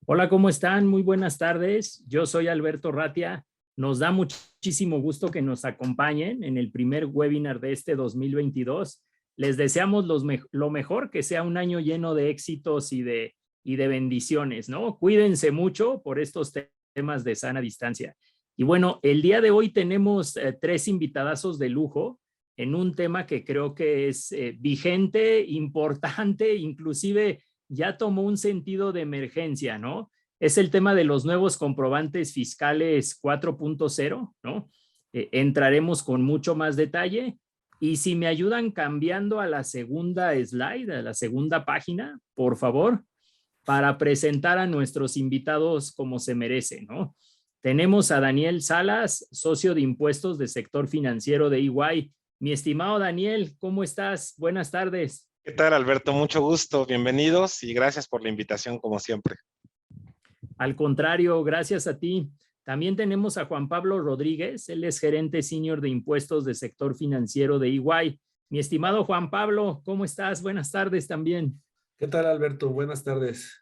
Hola, ¿cómo están? Muy buenas tardes. Yo soy Alberto Ratia. Nos da muchísimo gusto que nos acompañen en el primer webinar de este 2022. Les deseamos lo mejor, que sea un año lleno de éxitos y de bendiciones, ¿no? Cuídense mucho por estos temas de sana distancia. Y bueno, el día de hoy tenemos tres invitadazos de lujo en un tema que creo que es vigente, importante, inclusive ya tomó un sentido de emergencia, ¿no? Es el tema de los nuevos comprobantes fiscales 4.0, ¿no? Entraremos con mucho más detalle. Y si me ayudan cambiando a la segunda slide, a la segunda página, por favor, para presentar a nuestros invitados como se merece, ¿no? Tenemos a Daniel Salas, socio de impuestos de sector financiero de EY. Mi estimado Daniel, ¿cómo estás? Buenas tardes. ¿Qué tal, Alberto? Mucho gusto, bienvenidos y gracias por la invitación, como siempre. Al contrario, gracias a ti. También tenemos a Juan Pablo Rodríguez, él es gerente senior de impuestos de sector financiero de EY. Mi estimado Juan Pablo, ¿cómo estás? Buenas tardes también. ¿Qué tal, Alberto? Buenas tardes.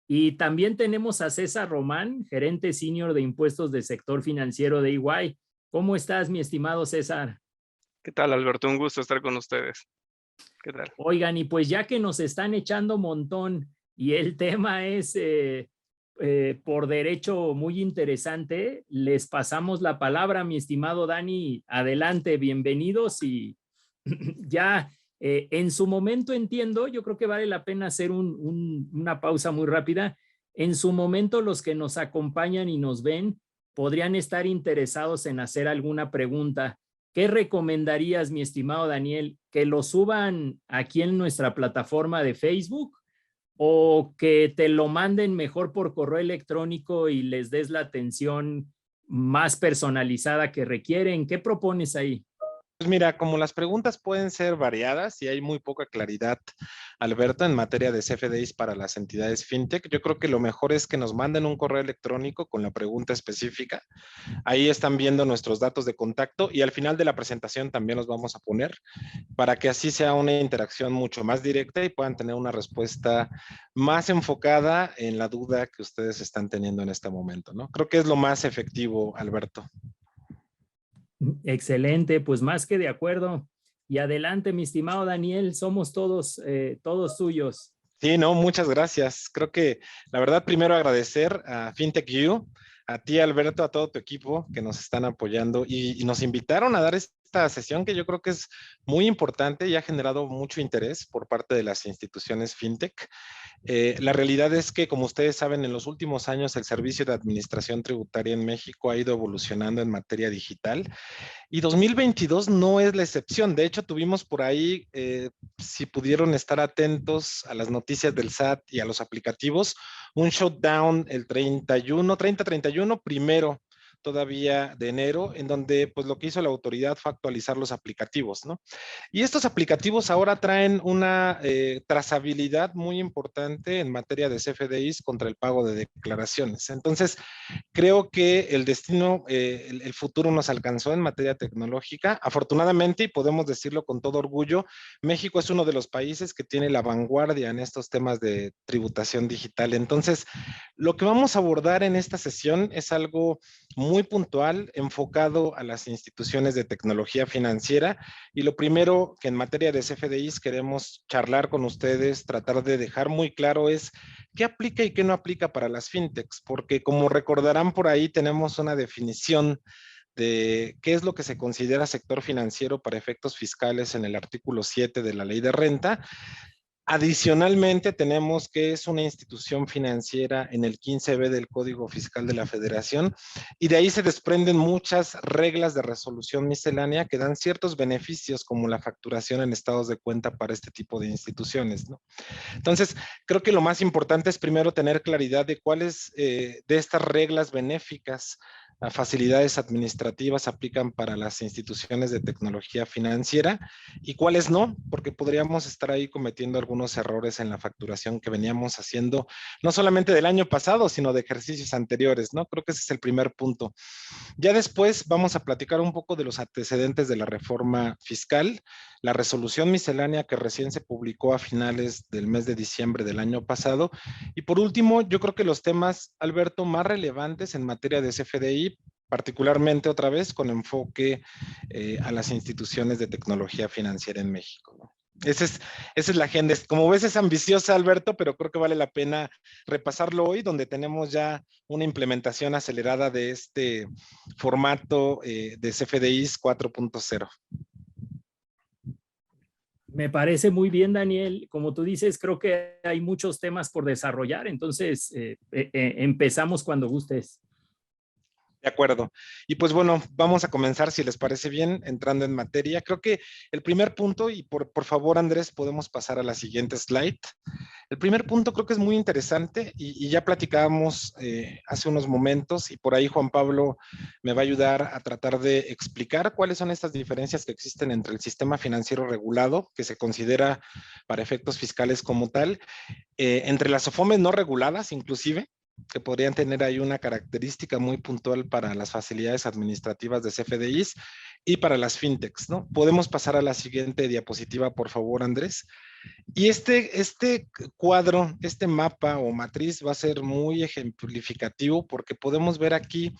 Y también tenemos a César Román, gerente senior de impuestos de sector financiero de EY. ¿Cómo estás, mi estimado César? ¿Qué tal, Alberto? Un gusto estar con ustedes. ¿Qué tal? Oigan, y pues ya que nos están echando montón y el tema es por derecho muy interesante, les pasamos la palabra, mi estimado Dani. Adelante, bienvenidos y ya en su momento entiendo, yo creo que vale la pena hacer una pausa muy rápida. En su momento los que nos acompañan y nos ven podrían estar interesados en hacer alguna pregunta. ¿Qué recomendarías, mi estimado Daniel? ¿Que lo suban aquí en nuestra plataforma de Facebook o que te lo manden mejor por correo electrónico y les des la atención más personalizada que requieren? ¿Qué propones ahí? Pues mira, como las preguntas pueden ser variadas y hay muy poca claridad, Alberto, en materia de CFDIs para las entidades fintech, yo creo que lo mejor es que nos manden un correo electrónico con la pregunta específica. Ahí están viendo nuestros datos de contacto y al final de la presentación también los vamos a poner para que así sea una interacción mucho más directa y puedan tener una respuesta más enfocada en la duda que ustedes están teniendo en este momento, ¿no? Creo que es lo más efectivo, Alberto. Excelente, pues más que de acuerdo. Y adelante, mi estimado Daniel, somos todos suyos. Sí, no, muchas gracias. Creo que la verdad primero agradecer a FinTechU, a ti Alberto, a todo tu equipo que nos están apoyando y nos invitaron a dar esta sesión que yo creo que es muy importante y ha generado mucho interés por parte de las instituciones FinTech. La realidad es que, como ustedes saben, en los últimos años el servicio de administración tributaria en México ha ido evolucionando en materia digital y 2022 no es la excepción. De hecho, tuvimos por ahí, si pudieron estar atentos a las noticias del SAT y a los aplicativos, un shutdown el 30-31 primero todavía de enero, en donde pues lo que hizo la autoridad fue actualizar los aplicativos, ¿no? Y estos aplicativos ahora traen una trazabilidad muy importante en materia de CFDIs contra el pago de declaraciones. Entonces, creo que el destino, el futuro nos alcanzó en materia tecnológica. Afortunadamente, y podemos decirlo con todo orgullo, México es uno de los países que tiene la vanguardia en estos temas de tributación digital. Entonces, lo que vamos a abordar en esta sesión es algo muy puntual, enfocado a las instituciones de tecnología financiera. Y lo primero que en materia de CFDIs queremos charlar con ustedes, tratar de dejar muy claro es qué aplica y qué no aplica para las fintechs, porque como recordarán por ahí tenemos una definición de qué es lo que se considera sector financiero para efectos fiscales en el artículo 7 de la Ley de Renta. Adicionalmente, tenemos que es una institución financiera en el 15B del Código Fiscal de la Federación y de ahí se desprenden muchas reglas de resolución miscelánea que dan ciertos beneficios como la facturación en estados de cuenta para este tipo de instituciones, ¿no? Entonces, creo que lo más importante es primero tener claridad de cuáles de estas reglas benéficas facilidades administrativas aplican para las instituciones de tecnología financiera y cuáles no, porque podríamos estar ahí cometiendo algunos errores en la facturación que veníamos haciendo, no solamente del año pasado, sino de ejercicios anteriores, ¿no? Creo que ese es el primer punto. Ya después vamos a platicar un poco de los antecedentes de la reforma fiscal, la resolución miscelánea que recién se publicó a finales del mes de diciembre del año pasado. Y por último, yo creo que los temas, Alberto, más relevantes en materia de CFDI, particularmente otra vez con enfoque a las instituciones de tecnología financiera en México, ¿no? Esa es la agenda. Como ves, es ambiciosa, Alberto, pero creo que vale la pena repasarlo hoy, donde tenemos ya una implementación acelerada de este formato de CFDIs 4.0. Me parece muy bien, Daniel. Como tú dices, creo que hay muchos temas por desarrollar, entonces empezamos cuando gustes. De acuerdo. Y pues bueno, vamos a comenzar, si les parece bien, entrando en materia. Creo que el primer punto, y por favor, Andrés, podemos pasar a la siguiente slide. El primer punto creo que es muy interesante y ya platicábamos hace unos momentos y por ahí Juan Pablo me va a ayudar a tratar de explicar cuáles son estas diferencias que existen entre el sistema financiero regulado, que se considera para efectos fiscales como tal, entre las SOFOMES no reguladas inclusive, que podrían tener ahí una característica muy puntual para las facilidades administrativas de CFDIs y para las fintechs, ¿no? Podemos pasar a la siguiente diapositiva, por favor, Andrés. Y este cuadro, este mapa o matriz va a ser muy ejemplificativo porque podemos ver aquí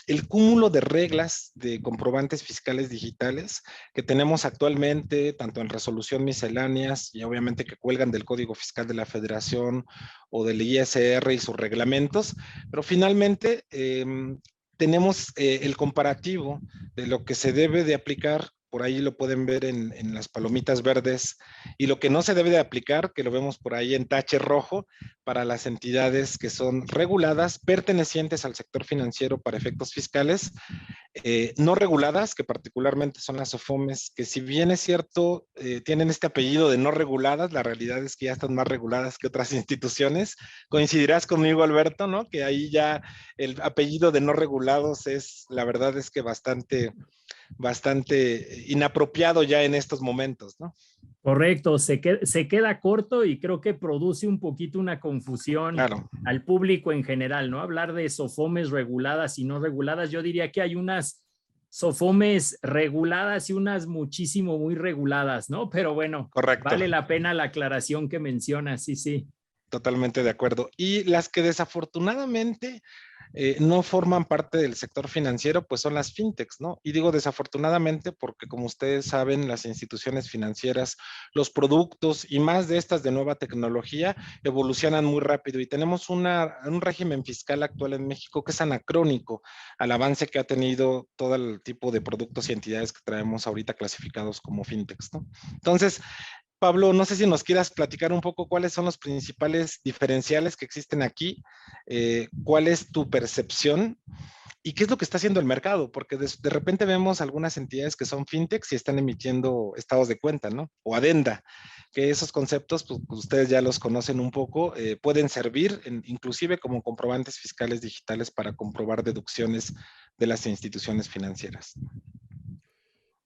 el cúmulo de reglas de comprobantes fiscales digitales que tenemos actualmente, tanto en resolución misceláneas y obviamente que cuelgan del Código Fiscal de la Federación o del ISR y sus reglamentos, pero finalmente tenemos el comparativo de lo que se debe de aplicar. Por ahí lo pueden ver en las palomitas verdes, y lo que no se debe de aplicar, que lo vemos por ahí en tache rojo, para las entidades que son reguladas, pertenecientes al sector financiero para efectos fiscales, no reguladas, que particularmente son las SOFOMES, que si bien es cierto, tienen este apellido de no reguladas, la realidad es que ya están más reguladas que otras instituciones. Coincidirás conmigo, Alberto, ¿no? Que ahí ya el apellido de no regulados es, la verdad es que bastante inapropiado ya en estos momentos, ¿no? Correcto, se queda corto y creo que produce un poquito una confusión Claro. al público en general, ¿no? Hablar de SOFOMES reguladas y no reguladas, yo diría que hay unas SOFOMES reguladas y unas muchísimo muy reguladas, ¿no? Pero bueno, Correcto. vale la pena la aclaración que mencionas, sí, sí. Totalmente de acuerdo. Y las que desafortunadamente no forman parte del sector financiero, pues son las fintechs, ¿no? Y digo desafortunadamente porque, como ustedes saben, las instituciones financieras, los productos y más de estas de nueva tecnología evolucionan muy rápido y tenemos un régimen fiscal actual en México que es anacrónico al avance que ha tenido todo el tipo de productos y entidades que traemos ahorita clasificados como fintechs, ¿no? Entonces, Pablo, no sé si nos quieras platicar un poco cuáles son los principales diferenciales que existen aquí, cuál es tu percepción y qué es lo que está haciendo el mercado, porque de repente vemos algunas entidades que son fintechs y están emitiendo estados de cuenta, ¿no? O adenda, que esos conceptos, pues ustedes ya los conocen un poco, pueden servir inclusive como comprobantes fiscales digitales para comprobar deducciones de las instituciones financieras.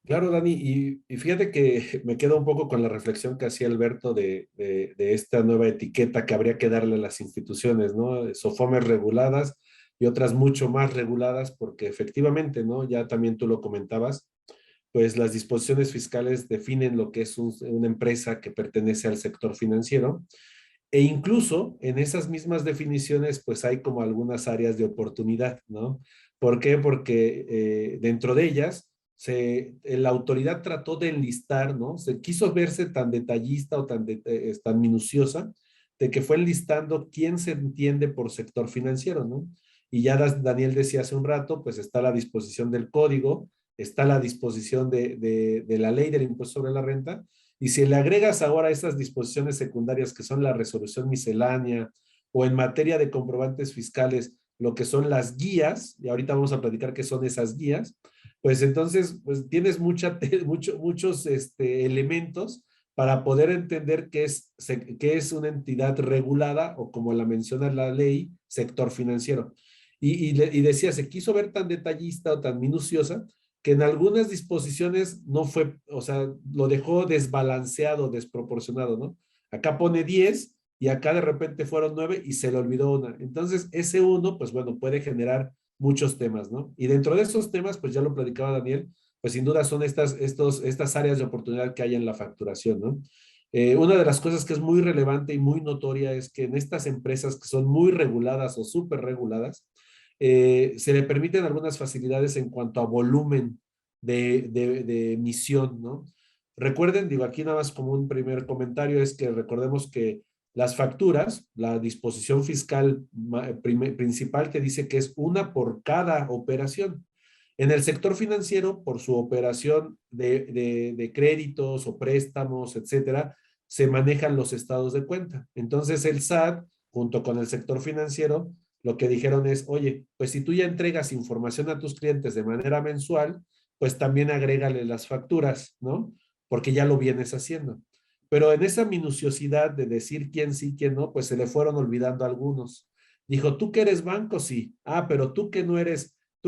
Claro, Dani, y fíjate que me quedo un poco con la reflexión que hacía Alberto de esta nueva etiqueta que habría que darle a las instituciones, ¿no? SOFOMES reguladas y otras mucho más reguladas, porque efectivamente, ¿no? Ya también tú lo comentabas, pues las disposiciones fiscales definen lo que es una empresa que pertenece al sector financiero, e incluso en esas mismas definiciones, pues hay como algunas áreas de oportunidad, ¿no? ¿Por qué? Porque dentro de ellas, la autoridad trató de enlistar, ¿no? Se quiso verse tan detallista o tan minuciosa, de que fue enlistando quién se entiende por sector financiero, ¿no? Y ya Daniel decía hace un rato, pues está la disposición del código, está la disposición de la ley del impuesto sobre la renta, y si le agregas ahora esas disposiciones secundarias que son la resolución miscelánea o en materia de comprobantes fiscales, lo que son las guías, y ahorita vamos a platicar qué son esas guías, pues entonces pues tienes muchos elementos para poder entender qué es una entidad regulada o como la menciona la ley, sector financiero. Y decía, se quiso ver tan detallista o tan minuciosa que en algunas disposiciones no fue, o sea, lo dejó desbalanceado, desproporcionado, ¿no? Acá pone 10 y acá de repente fueron 9 y se le olvidó una. Entonces, ese uno, pues bueno, puede generar muchos temas, ¿no? Y dentro de esos temas, pues ya lo platicaba Daniel, pues sin duda son estas áreas de oportunidad que hay en la facturación, ¿no? Una de las cosas que es muy relevante y muy notoria es que en estas empresas que son muy reguladas o súper reguladas, se le permiten algunas facilidades en cuanto a volumen de emisión, ¿no? Recuerden, digo aquí nada más como un primer comentario, es que recordemos que las facturas, la disposición fiscal principal te dice que es una por cada operación. En el sector financiero, por su operación de créditos o préstamos, etcétera, se manejan los estados de cuenta. Entonces el SAT, junto con el sector financiero, lo que dijeron es, oye, pues si tú ya entregas información a tus clientes de manera mensual, pues también agrégale las facturas, ¿no? Porque ya lo vienes haciendo. Pero en esa minuciosidad de decir quién sí, quién no, pues se le fueron olvidando algunos. Dijo, tú que eres banco, sí. Ah, pero tú que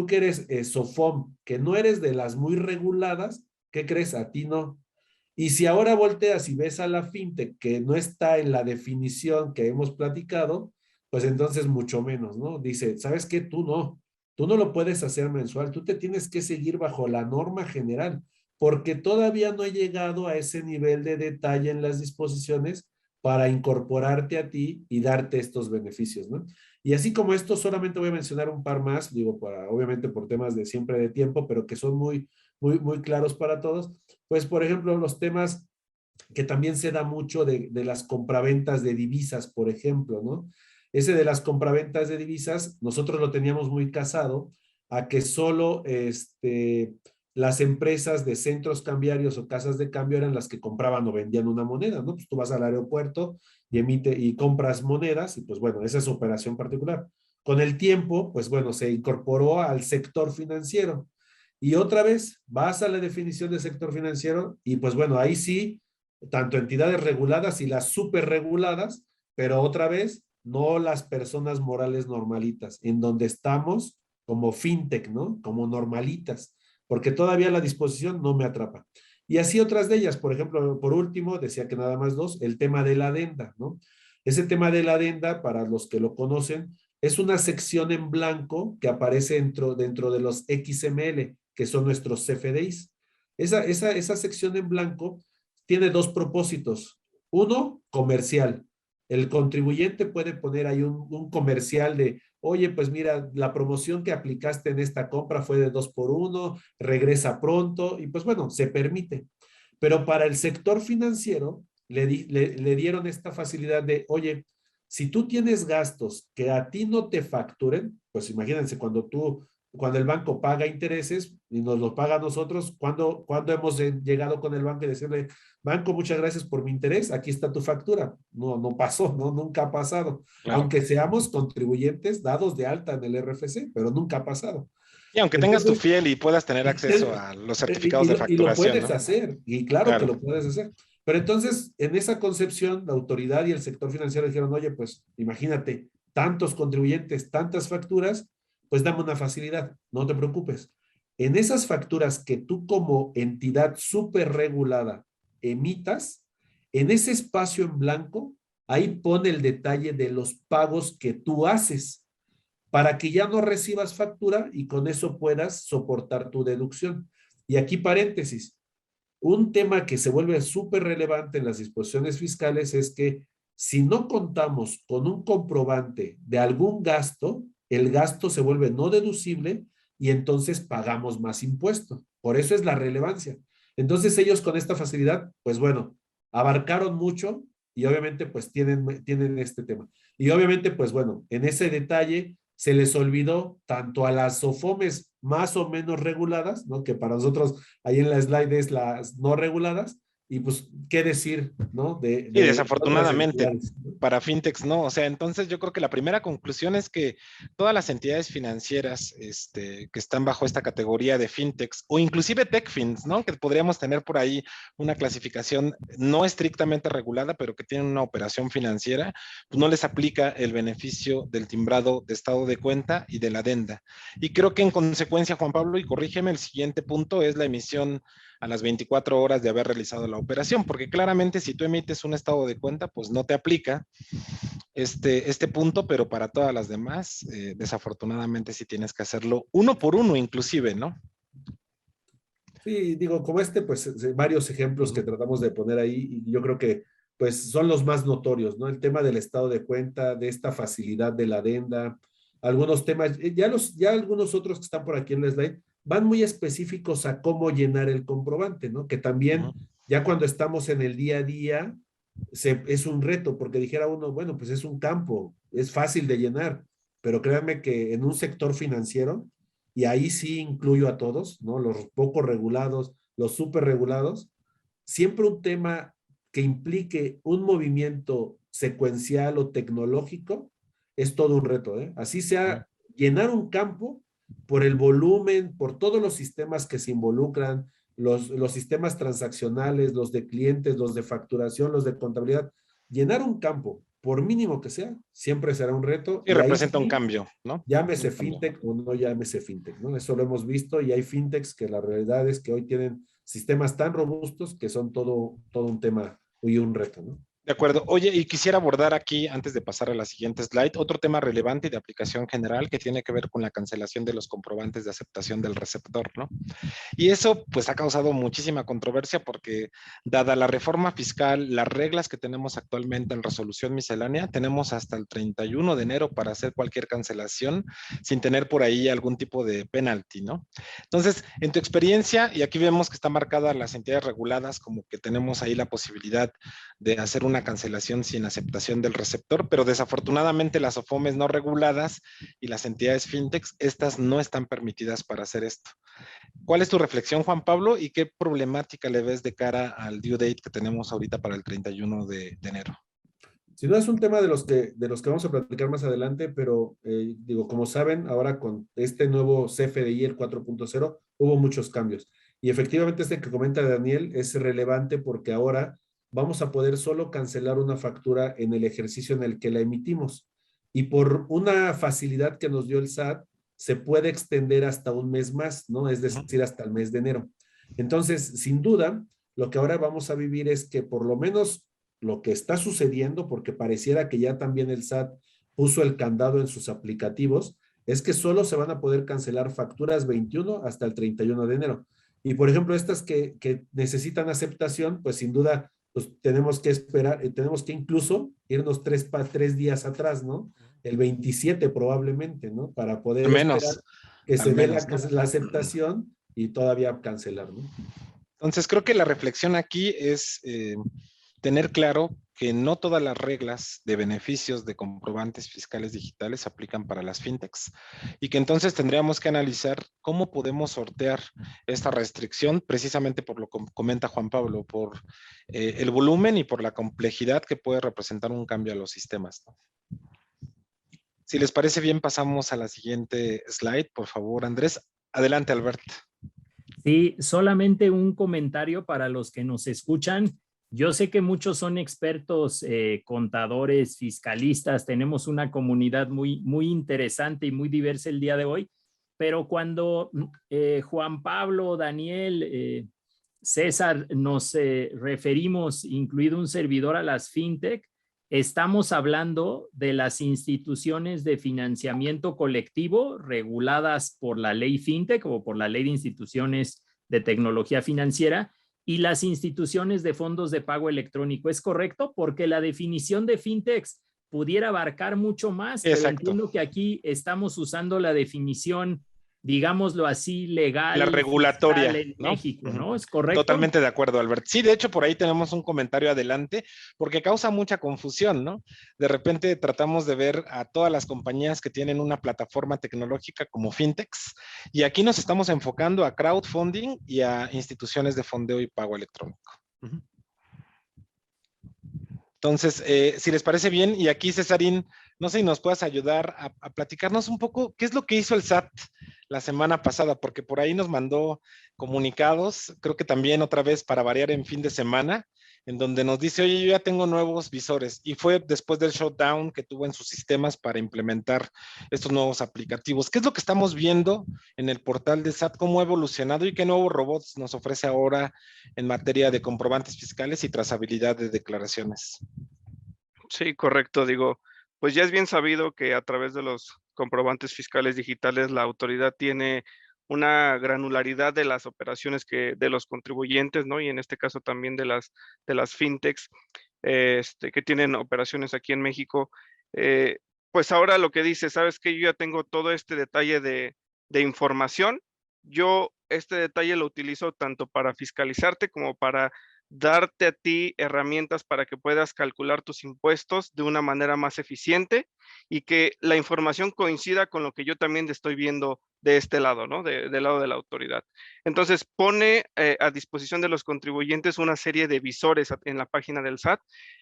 eres SOFOM, que no eres de las muy reguladas, ¿qué crees? A ti no. Y si ahora volteas y ves a la fintech que no está en la definición que hemos platicado, pues entonces mucho menos, ¿no? Dice, ¿sabes qué? Tú no lo puedes hacer mensual, tú te tienes que seguir bajo la norma general, porque todavía no he llegado a ese nivel de detalle en las disposiciones para incorporarte a ti y darte estos beneficios, ¿no? Y así como esto, solamente voy a mencionar un par más, digo, obviamente por temas de siempre de tiempo, pero que son muy claros para todos. Pues, por ejemplo, los temas que también se da mucho de las compraventas de divisas, por ejemplo, ¿no? Ese de las compraventas de divisas, nosotros lo teníamos muy casado a que solo las empresas de centros cambiarios o casas de cambio eran las que compraban o vendían una moneda, ¿no? Pues tú vas al aeropuerto y compras monedas y pues bueno, esa es su operación particular. Con el tiempo, pues bueno, se incorporó al sector financiero. Y otra vez, vas a la definición de sector financiero y pues bueno, ahí sí, tanto entidades reguladas y las súper reguladas, pero otra vez, no las personas morales normalitas, en donde estamos como fintech, ¿no? Como normalitas, porque todavía la disposición no me atrapa. Y así otras de ellas, por ejemplo, por último, decía que nada más dos, el tema de la adenda, ¿no? Ese tema de la adenda, para los que lo conocen, es una sección en blanco que aparece dentro de los XML, que son nuestros CFDIs. Esa sección en blanco tiene dos propósitos. Uno, comercial. El contribuyente puede poner ahí un comercial de, oye, pues mira, la promoción que aplicaste en esta compra fue de 2x1, regresa pronto, y pues bueno, se permite. Pero para el sector financiero, le dieron esta facilidad de, oye, si tú tienes gastos que a ti no te facturen, pues imagínense cuando el banco paga intereses y nos lo paga a nosotros, cuando hemos llegado con el banco y decirle, banco, muchas gracias por mi interés, aquí está tu factura. No pasó, no, nunca ha pasado. Claro. Aunque seamos contribuyentes dados de alta en el RFC, pero nunca ha pasado. Y aunque tengas tu fiel y puedas tener acceso a los certificados de y lo facturación, puedes ¿no? hacer, y claro que lo puedes hacer. Pero entonces, en esa concepción, la autoridad y el sector financiero dijeron, oye, pues imagínate, tantos contribuyentes, tantas facturas, pues dame una facilidad, no te preocupes. En esas facturas que tú como entidad súper regulada emitas, en ese espacio en blanco, ahí pone el detalle de los pagos que tú haces para que ya no recibas factura y con eso puedas soportar tu deducción. Y aquí paréntesis, un tema que se vuelve súper relevante en las disposiciones fiscales es que si no contamos con un comprobante de algún gasto, el gasto se vuelve no deducible y entonces pagamos más impuesto. Por eso es la relevancia. Entonces ellos con esta facilidad, pues bueno, abarcaron mucho y obviamente pues tienen este tema. Y obviamente pues bueno, en ese detalle se les olvidó tanto a las SOFOMES más o menos reguladas, ¿no? Que para nosotros ahí en la slide es las no reguladas, Y pues, ¿qué decir, no? Y desafortunadamente, otras entidades, ¿no? para fintechs no. O sea, entonces yo creo que la primera conclusión es que todas las entidades financieras que están bajo esta categoría de fintechs o inclusive techfins, ¿no? Que podríamos tener por ahí una clasificación no estrictamente regulada, pero que tienen una operación financiera, pues no les aplica el beneficio del timbrado de estado de cuenta y de la adenda. Y creo que en consecuencia, Juan Pablo, y corrígeme, el siguiente punto es la emisión a las 24 horas de haber realizado la operación, porque claramente si tú emites un estado de cuenta, pues no te aplica este punto, pero para todas las demás, desafortunadamente sí tienes que hacerlo uno por uno inclusive, ¿no? Sí, digo, como pues varios ejemplos que tratamos de poner ahí, y yo creo que pues son los más notorios, ¿no? El tema del estado de cuenta, de esta facilidad de la adenda, algunos temas, ya algunos otros que están por aquí en el slide, van muy específicos a cómo llenar el comprobante, ¿no? Que también, ya cuando estamos en el día a día, es un reto, porque dijera uno, bueno, pues es un campo, es fácil de llenar, pero créanme que en un sector financiero, y ahí sí incluyo a todos, ¿no? Los poco regulados, los súper regulados, siempre un tema que implique un movimiento secuencial o tecnológico es todo un reto, ¿eh? Así sea llenar un campo por el volumen, por todos los sistemas que se involucran, los sistemas transaccionales, los de clientes, los de facturación, los de contabilidad, llenar un campo, por mínimo que sea, siempre será un reto. Y Y ahí representa un sí, cambio, ¿no? llámese Un cambio. fintech o no llámese fintech, ¿no? Eso lo hemos visto y hay fintechs que la realidad es que hoy tienen sistemas tan robustos que son todo un tema y un reto, ¿no? De acuerdo. Oye, y quisiera abordar aquí, antes de pasar a la siguiente slide, otro tema relevante y de aplicación general que tiene que ver con la cancelación de los comprobantes de aceptación del receptor, ¿no? Y eso pues ha causado muchísima controversia porque dada la reforma fiscal, las reglas que tenemos actualmente en resolución miscelánea, tenemos hasta el 31 de enero para hacer cualquier cancelación sin tener por ahí algún tipo de penalty, ¿no? Entonces, en tu experiencia, y aquí vemos que está marcada las entidades reguladas como que tenemos ahí la posibilidad de hacer una cancelación sin aceptación del receptor, pero desafortunadamente las OFOMES no reguladas y las entidades fintechs, estas no están permitidas para hacer esto. ¿Cuál es tu reflexión, Juan Pablo, y qué problemática le ves de cara al due date que tenemos ahorita para el 31 de enero? Si no es un tema de los que vamos a platicar más adelante, pero digo, como saben, ahora con este nuevo CFDI, el 4.0, hubo muchos cambios. Y efectivamente este que comenta Daniel es relevante porque ahora vamos a poder solo cancelar una factura en el ejercicio en el que la emitimos. Y por una facilidad que nos dio el SAT, se puede extender hasta un mes más, ¿no? Es decir, hasta el mes de enero. Entonces, sin duda, lo que ahora vamos a vivir es que por lo menos lo que está sucediendo, porque pareciera que ya también el SAT puso el candado en sus aplicativos, es que solo se van a poder cancelar facturas 21 hasta el 31 de enero. Y por ejemplo, estas que necesitan aceptación, pues sin duda, pues tenemos que esperar, tenemos que incluso irnos tres días atrás, ¿no? El 27 probablemente, ¿no? Para poder esperar que se dé la aceptación y todavía cancelar, ¿no? Entonces, creo que la reflexión aquí es tener claro que no todas las reglas de beneficios de comprobantes fiscales digitales se aplican para las fintechs y que entonces tendríamos que analizar cómo podemos sortear esta restricción precisamente por lo que comenta Juan Pablo, por el volumen y por la complejidad que puede representar un cambio a los sistemas, ¿no? Si les parece bien, pasamos a la siguiente slide, por favor, Andrés. Adelante, Albert. Sí, solamente un comentario para los que nos escuchan. Yo sé que muchos son expertos, contadores, fiscalistas, tenemos una comunidad muy interesante y muy diversa el día de hoy, pero cuando Juan Pablo, Daniel, César, nos referimos, incluido un servidor, a las fintech, estamos hablando de las instituciones de financiamiento colectivo reguladas por la ley fintech o por la ley de instituciones de tecnología financiera, y las instituciones de fondos de pago electrónico. ¿Es correcto? Porque la definición de fintechs pudiera abarcar mucho más, pero entiendo que aquí estamos usando la definición, digámoslo así, legal, la regulatoria en ¿no? México, ¿no? ¿Es correcto? Totalmente de acuerdo, Albert. Sí, de hecho, por ahí tenemos un comentario adelante, porque causa mucha confusión, ¿no? De repente tratamos de ver a todas las compañías que tienen una plataforma tecnológica como fintechs, y aquí nos estamos enfocando a crowdfunding y a instituciones de fondeo y pago electrónico. Entonces, si les parece bien, y aquí Cesarín, no sé si nos puedas ayudar a platicarnos un poco qué es lo que hizo el SAT la semana pasada, porque por ahí nos mandó comunicados, creo que también otra vez para variar en fin de semana, en donde nos dice, oye, yo ya tengo nuevos visores, y fue después del shutdown que tuvo en sus sistemas para implementar estos nuevos aplicativos. ¿Qué es lo que estamos viendo en el portal de SAT? ¿Cómo ha evolucionado y qué nuevos robots nos ofrece ahora en materia de comprobantes fiscales y trazabilidad de declaraciones? Sí, correcto. Digo, pues ya es bien sabido que a través de los comprobantes fiscales digitales la autoridad tiene una granularidad de las operaciones de los contribuyentes, ¿no? Y en este caso también de las fintechs, que tienen operaciones aquí en México. Eh, pues ahora lo que dice, sabes que yo ya tengo todo este detalle de información. Yo este detalle lo utilizo tanto para fiscalizarte como para darte a ti herramientas para que puedas calcular tus impuestos de una manera más eficiente y que la información coincida con lo que yo también estoy viendo de este lado, ¿no? Del lado de la autoridad. Entonces, pone a disposición de los contribuyentes una serie de visores en la página del SAT.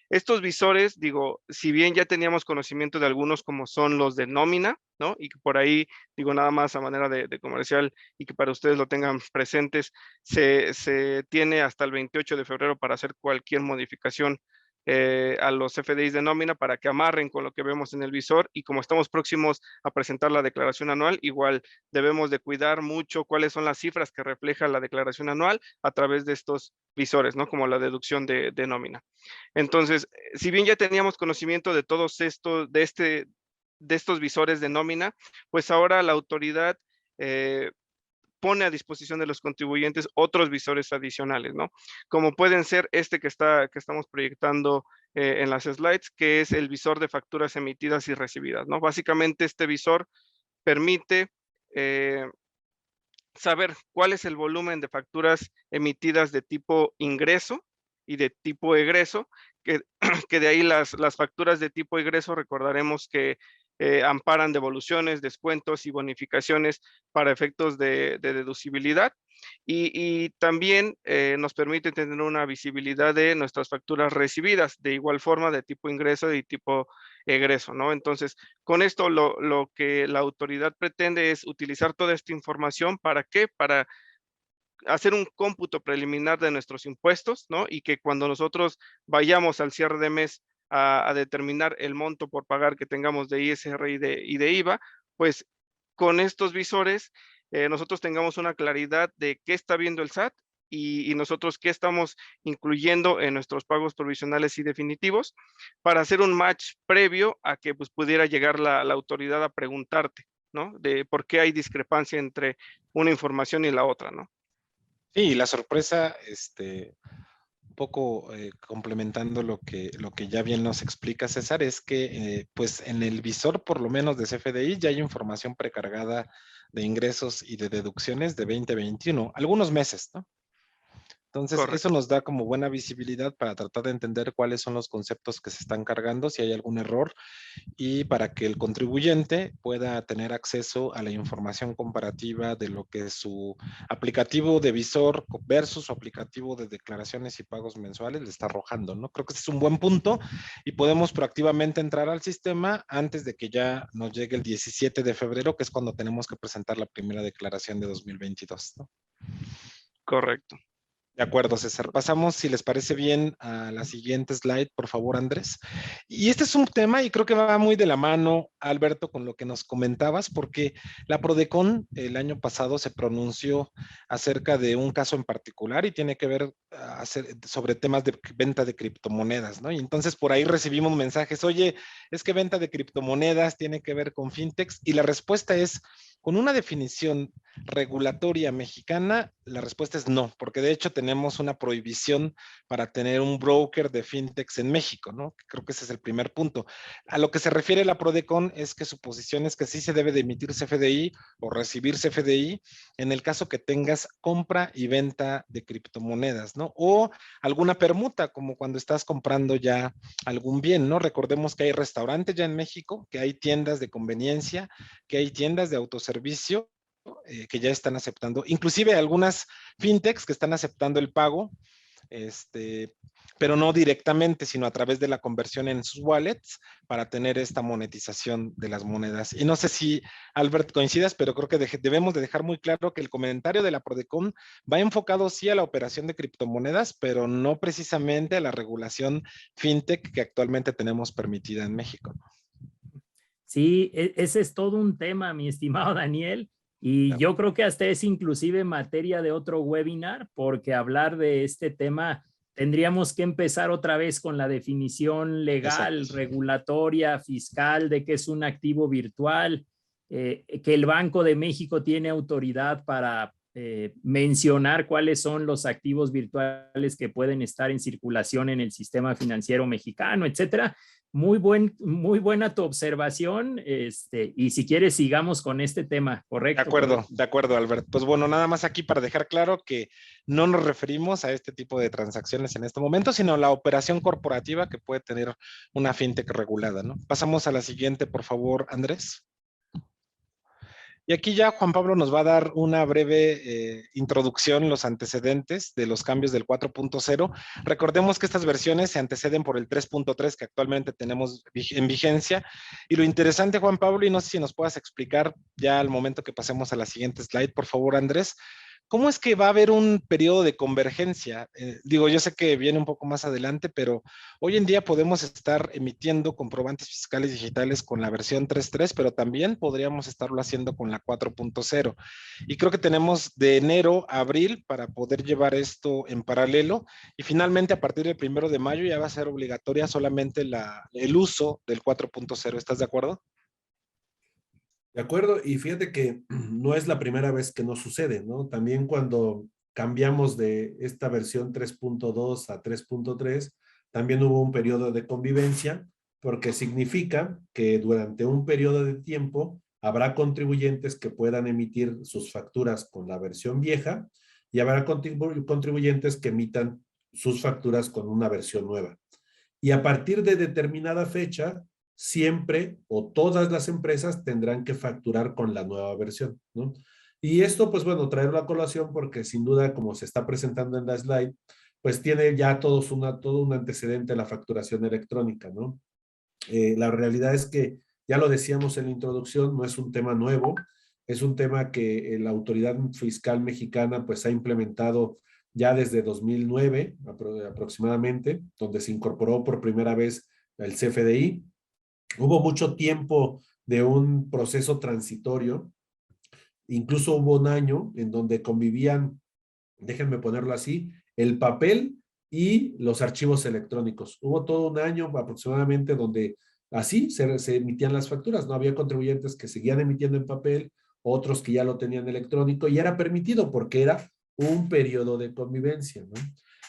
Estos visores, digo, si bien ya teníamos conocimiento de algunos como son los de nómina, ¿no? Y que por ahí, digo, nada más a manera de comercial y que para ustedes lo tengan presentes, se tiene hasta el 28 de febrero para hacer cualquier modificación a los FDIs de nómina para que amarren con lo que vemos en el visor, y como estamos próximos a presentar la declaración anual, igual debemos de cuidar mucho cuáles son las cifras que refleja la declaración anual a través de estos visores, ¿no? Como la deducción de nómina. Entonces, si bien ya teníamos conocimiento de todos estos, de estos visores de nómina, pues ahora la autoridad pone a disposición de los contribuyentes otros visores adicionales, ¿no? Como pueden ser que estamos proyectando en las slides, que es el visor de facturas emitidas y recibidas, ¿no? Básicamente este visor permite saber cuál es el volumen de facturas emitidas de tipo ingreso y de tipo egreso, que de ahí las facturas de tipo egreso recordaremos que amparan devoluciones, descuentos y bonificaciones para efectos de deducibilidad, y también nos permite tener una visibilidad de nuestras facturas recibidas, de igual forma de tipo ingreso y tipo egreso, ¿no? Entonces, con esto lo que la autoridad pretende es utilizar toda esta información, ¿para qué? Para hacer un cómputo preliminar de nuestros impuestos, ¿no? Y que cuando nosotros vayamos al cierre de mes a determinar el monto por pagar que tengamos de ISR y de IVA, pues con estos visores nosotros tengamos una claridad de qué está viendo el SAT y nosotros qué estamos incluyendo en nuestros pagos provisionales y definitivos, para hacer un match previo a que pues pudiera llegar la autoridad a preguntarte, ¿no? De por qué hay discrepancia entre una información y la otra, ¿no? Sí, la sorpresa, un poco complementando lo que ya bien nos explica César, es que pues en el visor por lo menos de CFDI ya hay información precargada de ingresos y de deducciones de 2021, algunos meses, ¿no? Entonces, eso Correcto. nos da como buena visibilidad para tratar de entender cuáles son los conceptos que se están cargando, si hay algún error, y para que el contribuyente pueda tener acceso a la información comparativa de lo que su aplicativo de visor versus su aplicativo de declaraciones y pagos mensuales le está arrojando, ¿no? Creo que ese es un buen punto y podemos proactivamente entrar al sistema antes de que ya nos llegue el 17 de febrero, que es cuando tenemos que presentar la primera declaración de 2022, ¿no? Correcto. De acuerdo, César. Pasamos, si les parece bien, a la siguiente slide, por favor, Andrés. Y este es un tema y creo que va muy de la mano, Alberto, con lo que nos comentabas, porque la Prodecon el año pasado se pronunció acerca de un caso en particular y tiene que ver sobre temas de venta de criptomonedas, ¿no? Y entonces por ahí recibimos mensajes, oye, es que venta de criptomonedas tiene que ver con fintechs, y la respuesta es, con una definición regulatoria mexicana, la respuesta es no, porque de hecho tenemos una prohibición para tener un broker de fintechs en México, ¿no? Creo que ese es el primer punto. A lo que se refiere la Prodecon es que su posición es que sí se debe de emitir CFDI o recibir CFDI en el caso que tengas compra y venta de criptomonedas, ¿no? O alguna permuta, como cuando estás comprando ya algún bien, ¿no? Recordemos que hay restaurantes ya en México, que hay tiendas de conveniencia, que hay tiendas de autoservicio, que ya están aceptando, inclusive algunas fintechs que están aceptando el pago pero no directamente, sino a través de la conversión en sus wallets para tener esta monetización de las monedas. Y no sé si, Albert, coincidas, pero creo que debemos de dejar muy claro que el comentario de la Prodecon va enfocado sí a la operación de criptomonedas, pero no precisamente a la regulación fintech que actualmente tenemos permitida en México. Sí, ese es todo un tema, mi estimado Daniel, y yo creo que hasta es inclusive materia de otro webinar, porque hablar de este tema tendríamos que empezar otra vez con la definición legal, Exacto. regulatoria, fiscal de qué es un activo virtual, que el Banco de México tiene autoridad para mencionar cuáles son los activos virtuales que pueden estar en circulación en el sistema financiero mexicano, etcétera. Muy buena tu observación, y si quieres sigamos con este tema, ¿correcto? De acuerdo, Albert. Pues bueno, nada más aquí para dejar claro que no nos referimos a este tipo de transacciones en este momento, sino a la operación corporativa que puede tener una fintech regulada, ¿no? Pasamos a la siguiente, por favor, Andrés. Y aquí ya Juan Pablo nos va a dar una breve introducción, los antecedentes de los cambios del 4.0. Recordemos que estas versiones se anteceden por el 3.3 que actualmente tenemos en vigencia. Y lo interesante, Juan Pablo, y no sé si nos puedas explicar ya al momento que pasemos a la siguiente slide, por favor, Andrés, ¿cómo es que va a haber un periodo de convergencia? Digo, yo sé que viene un poco más adelante, pero hoy en día podemos estar emitiendo comprobantes fiscales digitales con la versión 3.3, pero también podríamos estarlo haciendo con la 4.0. Y creo que tenemos de enero a abril para poder llevar esto en paralelo. Y finalmente, a partir del 1 de mayo, ya va a ser obligatoria solamente el uso del 4.0. ¿Estás de acuerdo? De acuerdo, y fíjate que no es la primera vez que nos sucede, ¿no? También cuando cambiamos de esta versión 3.2 a 3.3, también hubo un periodo de convivencia, porque significa que durante un periodo de tiempo habrá contribuyentes que puedan emitir sus facturas con la versión vieja y habrá contribuyentes que emitan sus facturas con una versión nueva. Y a partir de determinada fecha, siempre o todas las empresas tendrán que facturar con la nueva versión, ¿no? Y esto, pues bueno, traerlo a colación porque sin duda, como se está presentando en la slide, pues tiene ya todo un antecedente la facturación electrónica, ¿no? La realidad es que, ya lo decíamos en la introducción, no es un tema nuevo, es un tema que la autoridad fiscal mexicana pues ha implementado ya desde 2009 aproximadamente, donde se incorporó por primera vez el CFDI. Hubo mucho tiempo de un proceso transitorio, incluso hubo un año en donde convivían, déjenme ponerlo así, el papel y los archivos electrónicos. Hubo todo un año aproximadamente donde así se emitían las facturas, no había contribuyentes que seguían emitiendo en papel, otros que ya lo tenían electrónico y era permitido porque era un periodo de convivencia, ¿no?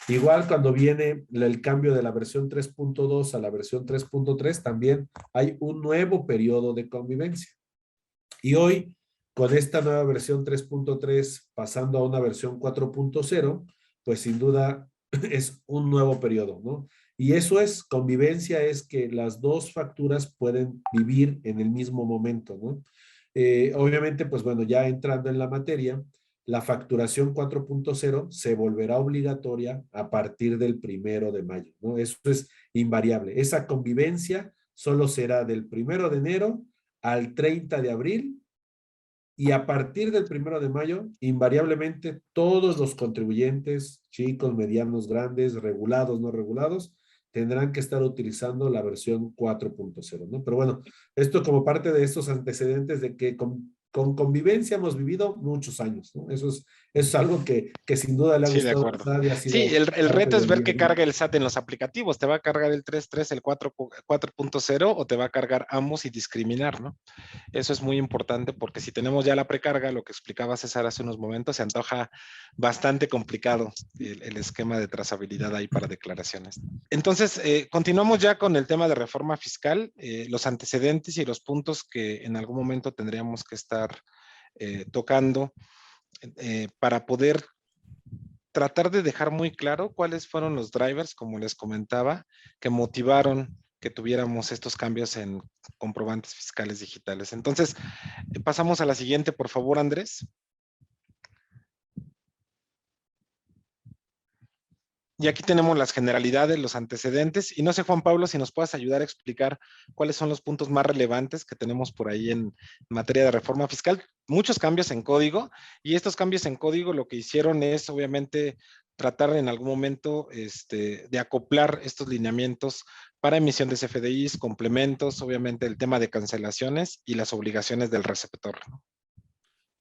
Igual cuando viene el cambio de la versión 3.2 a la versión 3.3, también hay un nuevo periodo de convivencia. Y hoy, con esta nueva versión 3.3 pasando a una versión 4.0, pues sin duda es un nuevo periodo, ¿no? Y eso es, convivencia es que las dos facturas pueden vivir en el mismo momento, ¿no? Obviamente, pues bueno, ya entrando en la materia, la facturación 4.0 se volverá obligatoria a partir del 1 de mayo, ¿no? Eso es invariable. Esa convivencia solo será del 1 de enero al 30 de abril y a partir del 1 de mayo, invariablemente todos los contribuyentes, chicos, medianos, grandes, regulados, no regulados, tendrán que estar utilizando la versión 4.0, ¿no? Pero bueno, esto como parte de estos antecedentes de que con convivencia hemos vivido muchos años, ¿no? Eso es algo que sin duda le ha Sí, de gustado acuerdo. a nadie. Ha sido Sí, el reto es del ver día a qué día. carga el SAT en los aplicativos. ¿Te va a cargar el 3.3, el 4.0 o te va a cargar ambos y discriminar, ¿no? Eso es muy importante porque si tenemos ya la precarga, lo que explicaba César hace unos momentos, se antoja bastante complicado el esquema de trazabilidad ahí para declaraciones. Entonces, continuamos ya con el tema de reforma fiscal, los antecedentes y los puntos que en algún momento tendríamos que estar tocando para poder tratar de dejar muy claro cuáles fueron los drivers, como les comentaba, que motivaron que tuviéramos estos cambios en comprobantes fiscales digitales. Entonces, pasamos a la siguiente, por favor, Andrés. Y aquí tenemos las generalidades, los antecedentes. Y no sé, Juan Pablo, si nos puedas ayudar a explicar cuáles son los puntos más relevantes que tenemos por ahí en materia de reforma fiscal. Muchos cambios en código, y estos cambios en código lo que hicieron es, obviamente, tratar en algún momento de acoplar estos lineamientos para emisión de CFDIs, complementos, obviamente el tema de cancelaciones y las obligaciones del receptor, ¿no?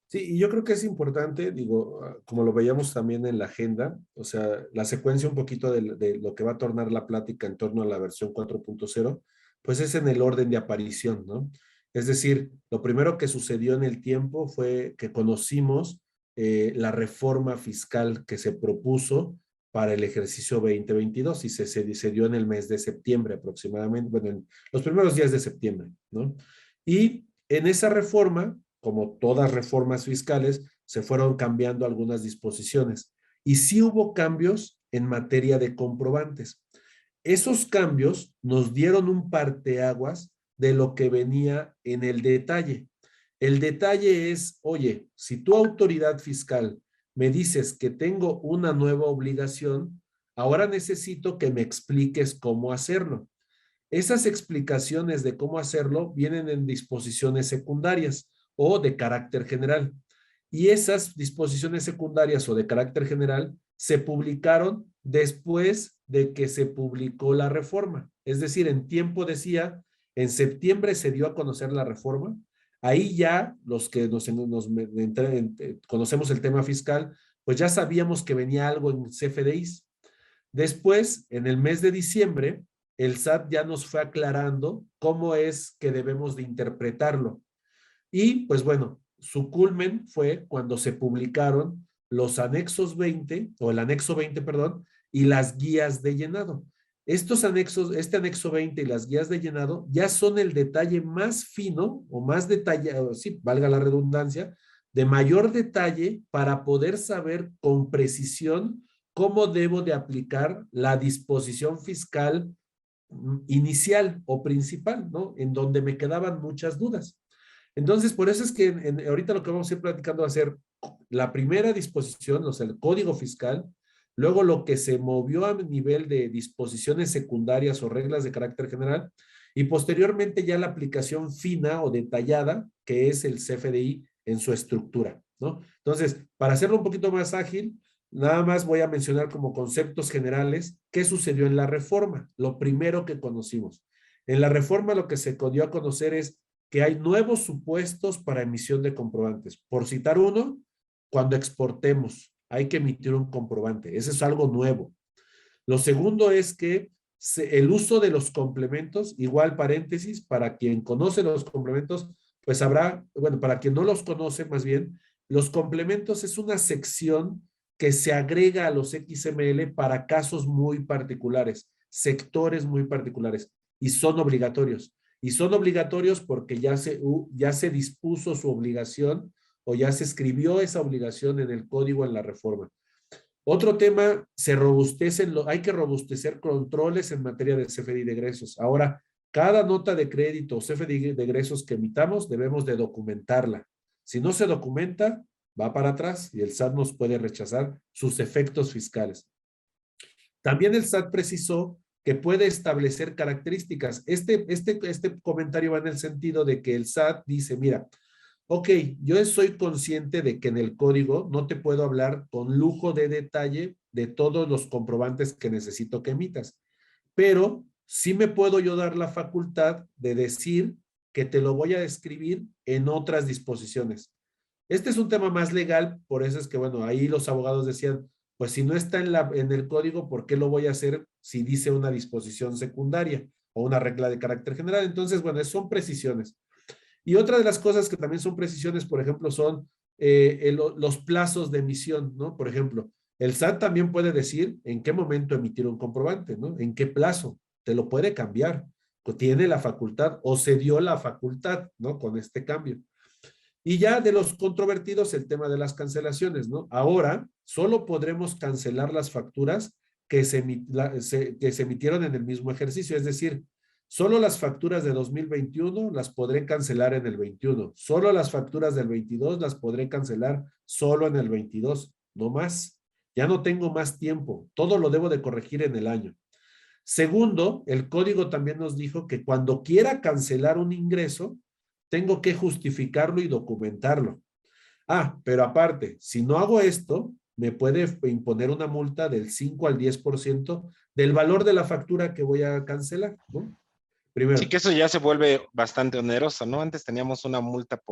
Sí, y yo creo que es importante, digo, como lo veíamos también en la agenda, o sea, la secuencia un poquito de lo que va a tornar la plática en torno a la versión 4.0, pues es en el orden de aparición, ¿no? Es decir, lo primero que sucedió en el tiempo fue que conocimos la reforma fiscal que se propuso para el ejercicio 2022 y se dio en el mes de septiembre aproximadamente, bueno, en los primeros días de septiembre, ¿no? Y en esa reforma, como todas reformas fiscales, se fueron cambiando algunas disposiciones. Y sí hubo cambios en materia de comprobantes. Esos cambios nos dieron un parteaguas de lo que venía en el detalle. El detalle es, oye, si tu autoridad fiscal me dices que tengo una nueva obligación, ahora necesito que me expliques cómo hacerlo. Esas explicaciones de cómo hacerlo vienen en disposiciones secundarias o de carácter general. Y esas disposiciones secundarias o de carácter general se publicaron después de que se publicó la reforma. Es decir, en tiempo decía, en septiembre se dio a conocer la reforma. Ahí ya los que conocemos el tema fiscal, pues ya sabíamos que venía algo en CFDIs. Después, en el mes de diciembre, el SAT ya nos fue aclarando cómo es que debemos de interpretarlo. Y pues bueno, su culmen fue cuando se publicaron los anexos 20, o el anexo 20, perdón, y las guías de llenado. Estos anexos, este anexo 20 y las guías de llenado ya son el detalle más fino o más detallado, sí, valga la redundancia, de mayor detalle para poder saber con precisión cómo debo de aplicar la disposición fiscal inicial o principal, ¿no? En donde me quedaban muchas dudas. Entonces, por eso es que ahorita lo que vamos a ir platicando va a ser la primera disposición, o sea, el código fiscal, luego lo que se movió a nivel de disposiciones secundarias o reglas de carácter general, y posteriormente ya la aplicación fina o detallada, que es el CFDI en su estructura, ¿no? Entonces, para hacerlo un poquito más ágil, nada más voy a mencionar como conceptos generales qué sucedió en la reforma, lo primero que conocimos. En la reforma lo que se dio a conocer es que hay nuevos supuestos para emisión de comprobantes. Por citar uno, cuando exportemos, hay que emitir un comprobante. Eso es algo nuevo. Lo segundo es que el uso de los complementos, igual paréntesis, para quien conoce los complementos, pues habrá, bueno, para quien no los conoce más bien, los complementos es una sección que se agrega a los XML para casos muy particulares, sectores muy particulares, y son obligatorios. Y son obligatorios porque ya se dispuso su obligación o ya se escribió esa obligación en el código en la reforma. Otro tema, hay que robustecer controles en materia de CFDI de egresos. Ahora, cada nota de crédito o CFDI de egresos que emitamos debemos de documentarla. Si no se documenta, va para atrás y el SAT nos puede rechazar sus efectos fiscales. También el SAT precisó que puede establecer características. Este comentario va en el sentido de que el SAT dice, mira, ok, yo soy consciente de que en el código no te puedo hablar con lujo de detalle de todos los comprobantes que necesito que emitas, pero sí me puedo yo dar la facultad de decir que te lo voy a describir en otras disposiciones. Este es un tema más legal, por eso es que, bueno, ahí los abogados decían, pues si no está en el código, ¿por qué lo voy a hacer si dice una disposición secundaria o una regla de carácter general? Entonces, bueno, son precisiones. Y otra de las cosas que también son precisiones, por ejemplo, son los plazos de emisión, ¿no? Por ejemplo, el SAT también puede decir en qué momento emitir un comprobante, ¿no? En qué plazo. Te lo puede cambiar. Tiene la facultad o se dio la facultad, ¿no? Con este cambio. Y ya de los controvertidos, el tema de las cancelaciones, ¿no? Ahora solo podremos cancelar las facturas que se emitieron en el mismo ejercicio, es decir, solo las facturas de 2021 las podré cancelar en el 21, solo las facturas del 22 las podré cancelar solo en el 22, no más. Ya no tengo más tiempo. Todo lo debo de corregir en el año. Segundo, el código también nos dijo que cuando quiera cancelar un ingreso, tengo que justificarlo y documentarlo. Ah, pero aparte, si no hago esto, me puede imponer una multa del 5 al 10% del valor de la factura que voy a cancelar, ¿no? Sí, Primero. que eso ya se vuelve bastante oneroso, ¿no? Antes teníamos una multa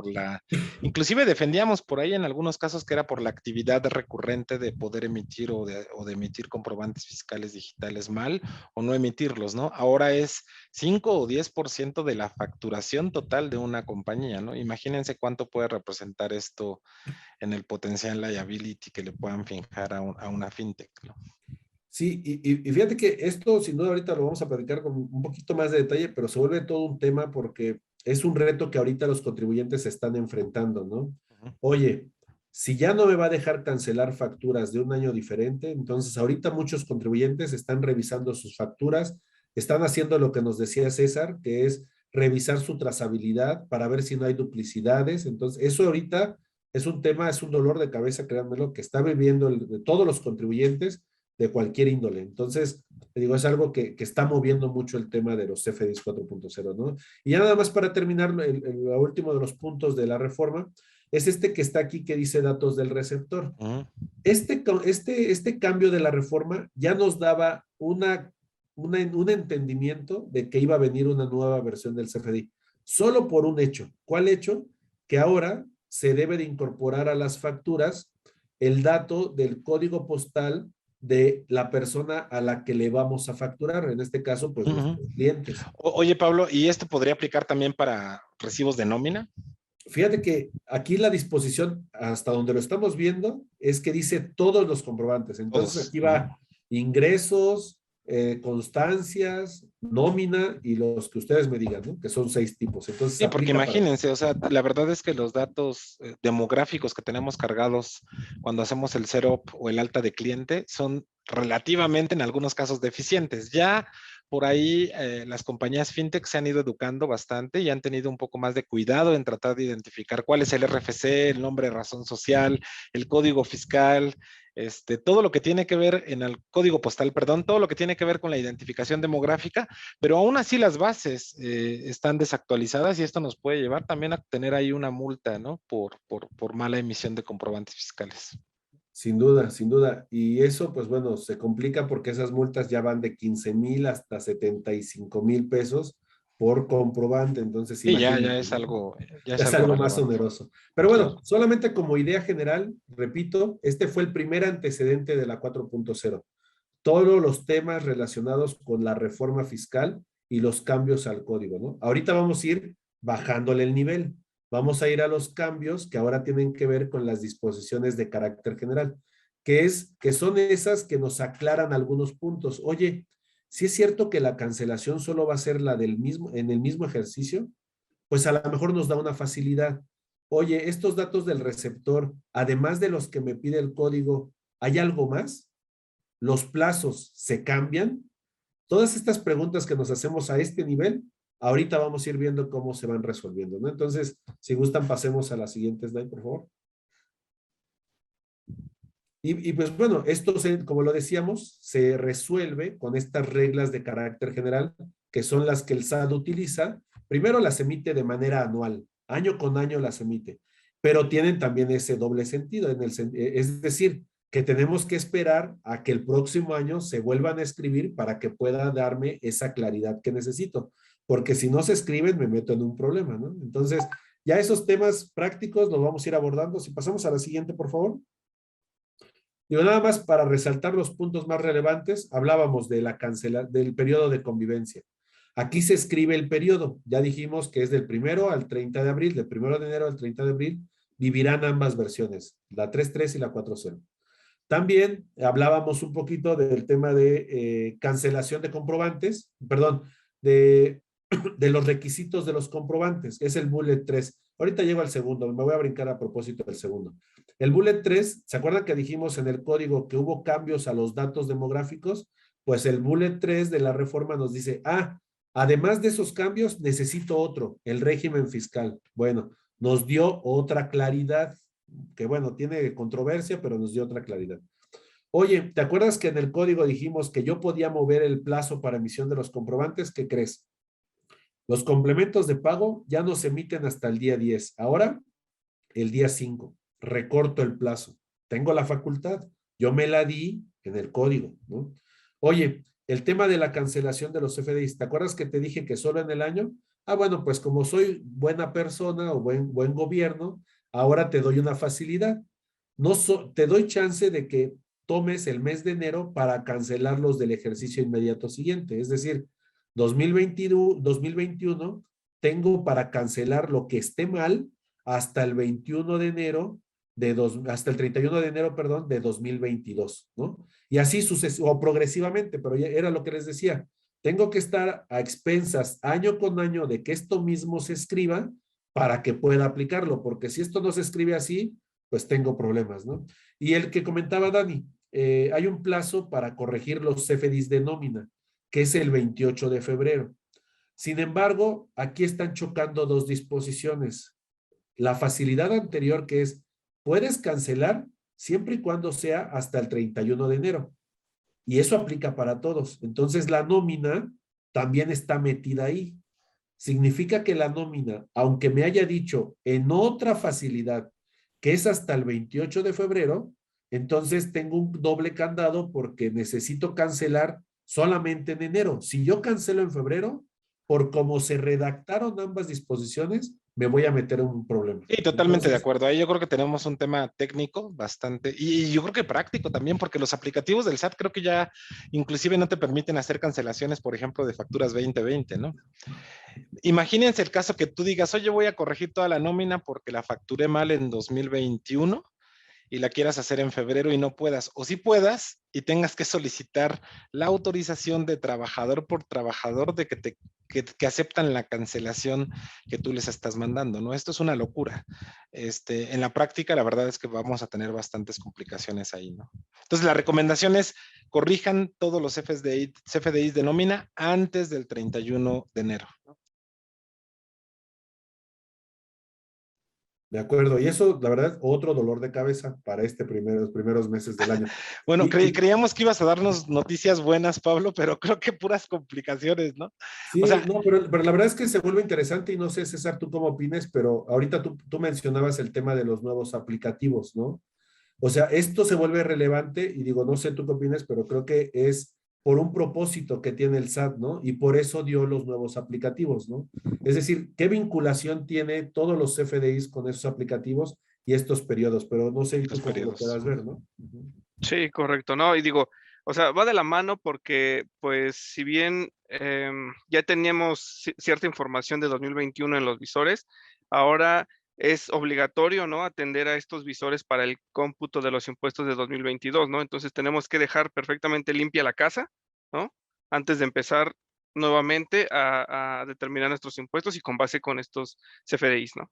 inclusive defendíamos por ahí en algunos casos que era por la actividad recurrente de poder emitir o de emitir comprobantes fiscales digitales mal o no emitirlos, ¿no? Ahora es 5 o 10% de la facturación total de una compañía, ¿no? Imagínense cuánto puede representar esto en el potencial liability que le puedan fijar a una fintech, ¿no? Sí, y fíjate que esto, sin duda, ahorita lo vamos a platicar con un poquito más de detalle, pero se vuelve todo un tema porque es un reto que ahorita los contribuyentes se están enfrentando, ¿no? Ujú. Oye, si ya no me va a dejar cancelar facturas de un año diferente, entonces ahorita muchos contribuyentes están revisando sus facturas, están haciendo lo que nos decía César, que es revisar su trazabilidad para ver si no hay duplicidades. Entonces, eso ahorita es un tema, es un dolor de cabeza, créanmelo, que está viviendo de todos los contribuyentes de cualquier índole. Entonces, te digo, es algo que está moviendo mucho el tema de los CFDIs 4.0, ¿no? Y ya nada más para terminar, el último de los puntos de la reforma es este que está aquí que dice datos del receptor. Uh-huh. Este cambio de la reforma ya nos daba un entendimiento de que iba a venir una nueva versión del CFDI, solo por un hecho. ¿Cuál hecho? Que ahora se debe de incorporar a las facturas el dato del código postal de la persona a la que le vamos a facturar, en este caso, pues nuestros clientes. Oye, Pablo, ¿y esto podría aplicar también para recibos de nómina? Fíjate que aquí la disposición, hasta donde lo estamos viendo, es que dice todos los comprobantes. Entonces Todos. aquí va ingresos, constancias, nómina y los que ustedes me digan, ¿no? Que son 6 tipos. Entonces Sí, porque aplica para... imagínense, o sea, la verdad es que los datos demográficos que tenemos cargados cuando hacemos el setup o el alta de cliente son relativamente en algunos casos deficientes. Ya por ahí las compañías fintech se han ido educando bastante y han tenido un poco más de cuidado en tratar de identificar cuál es el RFC, el nombre de razón social, el código fiscal, todo lo que tiene que ver en el código postal, perdón, todo lo que tiene que ver con la identificación demográfica, pero aún así las bases están desactualizadas y esto nos puede llevar también a tener ahí una multa, ¿no? Por mala emisión de comprobantes fiscales. Sin duda, sin duda. Y eso, pues bueno, se complica porque esas multas ya van de 15,000 hasta 75,000 pesos por comprobante. Entonces, Sí, ya imagínate, es ¿no? algo, ya es Es algo algo más relevante. oneroso. Pero Claro. bueno, solamente como idea general, repito, este fue el primer antecedente de la 4.0. Todos los temas relacionados con la reforma fiscal y los cambios al código, ¿no? Ahorita vamos a ir bajándole el nivel. Vamos a ir a los cambios que ahora tienen que ver con las disposiciones de carácter general, que son esas que nos aclaran algunos puntos. Oye, si es cierto que la cancelación solo va a ser la en el mismo ejercicio, pues a lo mejor nos da una facilidad. Oye, estos datos del receptor, además de los que me pide el código, ¿hay algo más? ¿Los plazos se cambian? Todas estas preguntas que nos hacemos a este nivel, ahorita vamos a ir viendo cómo se van resolviendo, ¿no? Entonces, si gustan, pasemos a la siguiente slide, por favor. Y pues bueno, esto, como lo decíamos, se resuelve con estas reglas de carácter general, que son las que el SAT utiliza. Primero las emite de manera anual, año con año las emite, pero tienen también ese doble sentido, es decir, que tenemos que esperar a que el próximo año se vuelvan a escribir para que pueda darme esa claridad que necesito, porque si no se escriben me meto en un problema, ¿no? Entonces, ya esos temas prácticos los vamos a ir abordando. Si pasamos a la siguiente, por favor. Digo, nada más para resaltar los puntos más relevantes, hablábamos de del periodo de convivencia. Aquí se escribe el periodo, ya dijimos que es del 1 al 30 de abril, del 1 de enero al 30 de abril, vivirán ambas versiones, la 3.3 y la 4.0. También hablábamos un poquito del tema de cancelación de comprobantes, perdón, de los requisitos de los comprobantes, es el bullet 3. Ahorita llego al segundo, me voy a brincar a propósito del segundo. El bullet 3, ¿se acuerdan que dijimos en el código que hubo cambios a los datos demográficos? Pues el bullet 3 de la reforma nos dice, además de esos cambios, necesito otro, el régimen fiscal. Bueno, nos dio otra claridad, que bueno, tiene controversia, pero nos dio otra claridad. Oye, ¿te acuerdas que en el código dijimos que yo podía mover el plazo para emisión de los comprobantes? ¿Qué crees? Los complementos de pago ya no se emiten hasta el día 10. Ahora, el día 5. Recorto el plazo. Tengo la facultad. Yo me la di en el código, ¿no? Oye, el tema de la cancelación de los FDIs, ¿te acuerdas que te dije que solo en el año? Ah, bueno, pues como soy buena persona o buen gobierno, ahora te doy una facilidad. No te doy chance de que tomes el mes de enero para cancelar los del ejercicio inmediato siguiente. Es decir, 2021 tengo para cancelar lo que esté mal hasta el 21 de enero hasta el 31 de enero, perdón, de 2022, ¿no? Y así o progresivamente, pero ya era lo que les decía. Tengo que estar a expensas año con año de que esto mismo se escriba para que pueda aplicarlo, porque si esto no se escribe así, pues tengo problemas, ¿no? Y el que comentaba Dani, hay un plazo para corregir los CFDIs de nómina, que es el 28 de febrero. Sin embargo, aquí están chocando dos disposiciones. La facilidad anterior que es, puedes cancelar siempre y cuando sea hasta el 31 de enero. Y eso aplica para todos. Entonces la nómina también está metida ahí. Significa que la nómina, aunque me haya dicho en otra facilidad que es hasta el 28 de febrero, entonces tengo un doble candado porque necesito cancelar solamente en enero. Si yo cancelo en febrero, por cómo se redactaron ambas disposiciones, me voy a meter en un problema. Sí, totalmente de Entonces, acuerdo. Ahí yo creo que tenemos un tema técnico bastante, y yo creo que práctico también, porque los aplicativos del SAT creo que ya inclusive no te permiten hacer cancelaciones, por ejemplo, de facturas 2020, ¿no? Imagínense el caso que tú digas, oye, voy a corregir toda la nómina porque la facturé mal en 2021 y la quieras hacer en febrero y no puedas, o sí puedas y tengas que solicitar la autorización de trabajador por trabajador de que aceptan la cancelación que tú les estás mandando, ¿no? Esto es una locura. En la práctica, la verdad es que vamos a tener bastantes complicaciones ahí, ¿no? Entonces, la recomendación es corrijan todos los CFDIs de nómina antes del 31 de enero. de acuerdo. Y eso, la verdad, otro dolor de cabeza para los primeros meses del año. Bueno, Y creíamos que ibas a darnos noticias buenas, Pablo, pero creo que puras complicaciones, ¿no? O sí, sea, no, pero la verdad es que se vuelve interesante y no sé, César, tú cómo opines, pero ahorita tú mencionabas el tema de los nuevos aplicativos, ¿no? O sea, esto se vuelve relevante y digo, no sé tú qué opinas, pero creo que es por un propósito que tiene el SAT, ¿no? Y por eso dio los nuevos aplicativos, ¿no? Es decir, ¿qué vinculación tiene todos los CFDIs con esos aplicativos y estos periodos? Pero no sé los tú cómo lo periodos. puedas ver, ¿no? Ujú. Sí, correcto, ¿no? Y digo, o sea, va de la mano porque, pues, si bien ya teníamos cierta información de 2021 en los visores, ahora es obligatorio, ¿no? Atender a estos visores para el cómputo de los impuestos de 2022, ¿no? Entonces tenemos que dejar perfectamente limpia la casa, ¿no? Antes de empezar nuevamente a determinar nuestros impuestos y con base con estos CFDIs, ¿no?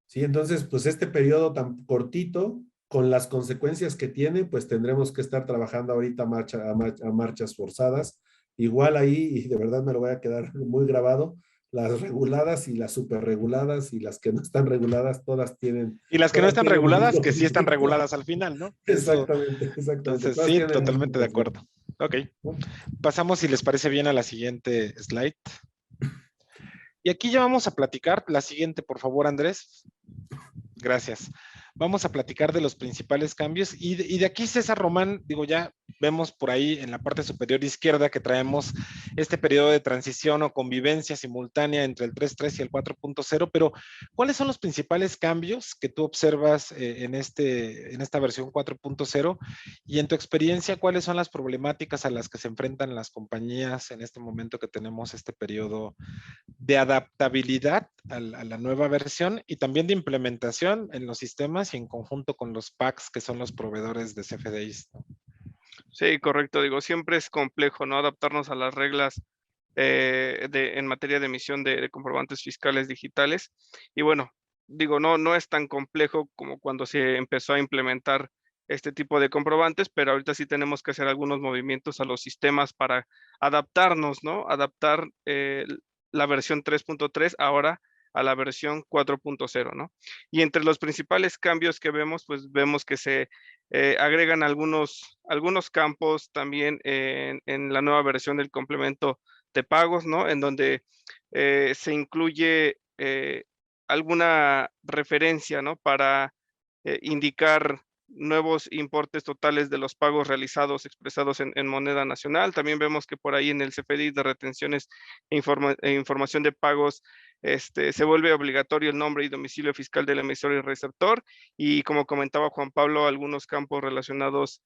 Sí, entonces, pues este periodo tan cortito, con las consecuencias que tiene, pues tendremos que estar trabajando ahorita a marchas forzadas. Igual ahí, y de verdad me lo voy a quedar muy grabado, las reguladas y las superreguladas y las que no están reguladas, Y las que no todas están tienen el reguladas, mismo que sí están conflicto. reguladas al final, ¿no? Eso, Exactamente, exactamente. entonces, Todas sí, tienen el mismo totalmente de conflicto. acuerdo. Ok, ¿No? pasamos, si les parece bien, a la siguiente slide. Y aquí ya vamos a platicar. La siguiente, por favor, Andrés. Gracias. Vamos a platicar de los principales cambios y de aquí César Román, digo, ya vemos por ahí en la parte superior izquierda que traemos este periodo de transición o convivencia simultánea entre el 3.3 y el 4.0, pero ¿cuáles son los principales cambios que tú observas en esta versión 4.0 y en tu experiencia cuáles son las problemáticas a las que se enfrentan las compañías en este momento que tenemos este periodo de adaptabilidad a la nueva versión y también de implementación en los sistemas y en conjunto con los PACs, que son los proveedores de CFDIs, ¿no? Sí, correcto. Digo, siempre es complejo, ¿no? Adaptarnos a las reglas en materia de emisión de comprobantes fiscales digitales. Y bueno, digo, no es tan complejo como cuando se empezó a implementar este tipo de comprobantes, pero ahorita sí tenemos que hacer algunos movimientos a los sistemas para adaptarnos, ¿no? Adaptar la versión 3.3 ahora a la versión 4.0, ¿no? Y entre los principales cambios que vemos, pues vemos que se agregan algunos campos también en la nueva versión del complemento de pagos, ¿no? En donde se incluye alguna referencia, ¿no? Para indicar nuevos importes totales de los pagos realizados expresados en moneda nacional. También vemos que por ahí en el CFDI de retenciones e información de pagos se vuelve obligatorio el nombre y domicilio fiscal del emisor y receptor, y como comentaba Juan Pablo, algunos campos relacionados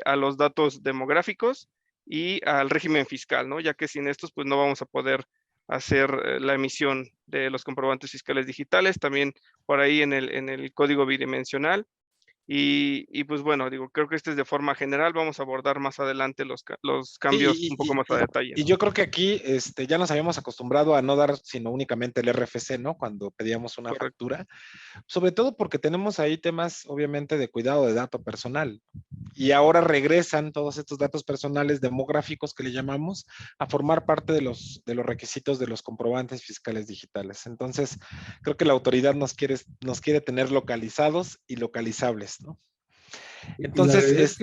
a los datos demográficos y al régimen fiscal, ¿no? Ya que sin estos pues no vamos a poder hacer la emisión de los comprobantes fiscales digitales. También por ahí en el código bidimensional. Y pues bueno, digo, creo que este es de forma general. Vamos a abordar más adelante los cambios un poco más a detalle, y ¿no? yo creo que aquí ya nos habíamos acostumbrado a no dar sino únicamente el RFC, ¿no? Cuando pedíamos una factura, sobre todo porque tenemos ahí temas obviamente de cuidado de dato personal. Y ahora regresan todos estos datos personales demográficos que le llamamos a formar parte de los requisitos de los comprobantes fiscales digitales. Entonces, creo que la autoridad nos quiere tener localizados y localizables, ¿no? Entonces,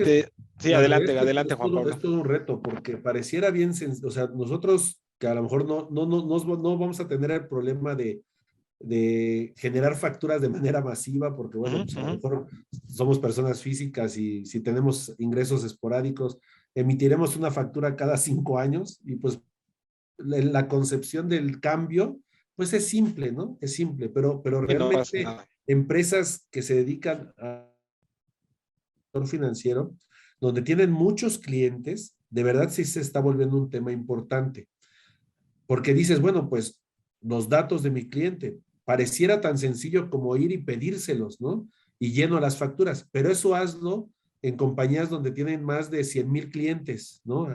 sí, adelante, Juan Pablo. Es todo un reto, porque pareciera bien, o sea, nosotros que a lo mejor no vamos a tener el problema de generar facturas de manera masiva, porque bueno, pues a lo mejor somos personas físicas y si tenemos ingresos esporádicos, emitiremos una factura cada 5 años y pues la concepción del cambio, pues es simple, ¿no? Es simple, pero realmente empresas que se dedican a sector financiero, donde tienen muchos clientes, de verdad sí se está volviendo un tema importante. Porque dices, bueno, pues los datos de mi cliente, pareciera tan sencillo como ir y pedírselos, ¿no? Y lleno las facturas, pero eso hazlo en compañías donde tienen más de 100,000 clientes, ¿no?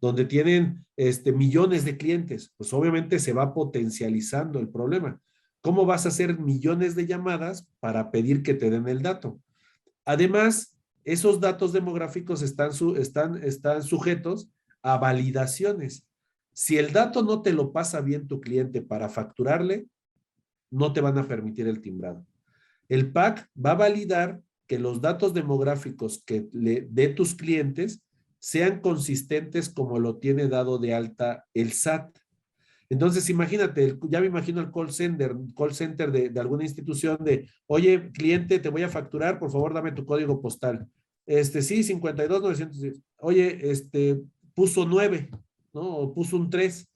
Donde tienen millones de clientes, pues obviamente se va potencializando el problema. ¿Cómo vas a hacer millones de llamadas para pedir que te den el dato? Además, esos datos demográficos están sujetos a validaciones. Si el dato no te lo pasa bien tu cliente para facturarle, no te van a permitir el timbrado. El PAC va a validar que los datos demográficos de tus clientes sean consistentes como lo tiene dado de alta el SAT. Entonces, imagínate, ya me imagino el call center de alguna institución de, oye, cliente, te voy a facturar, por favor, dame tu código postal. Sí, 52,910. Oye, puso 9, ¿no? O puso un 3.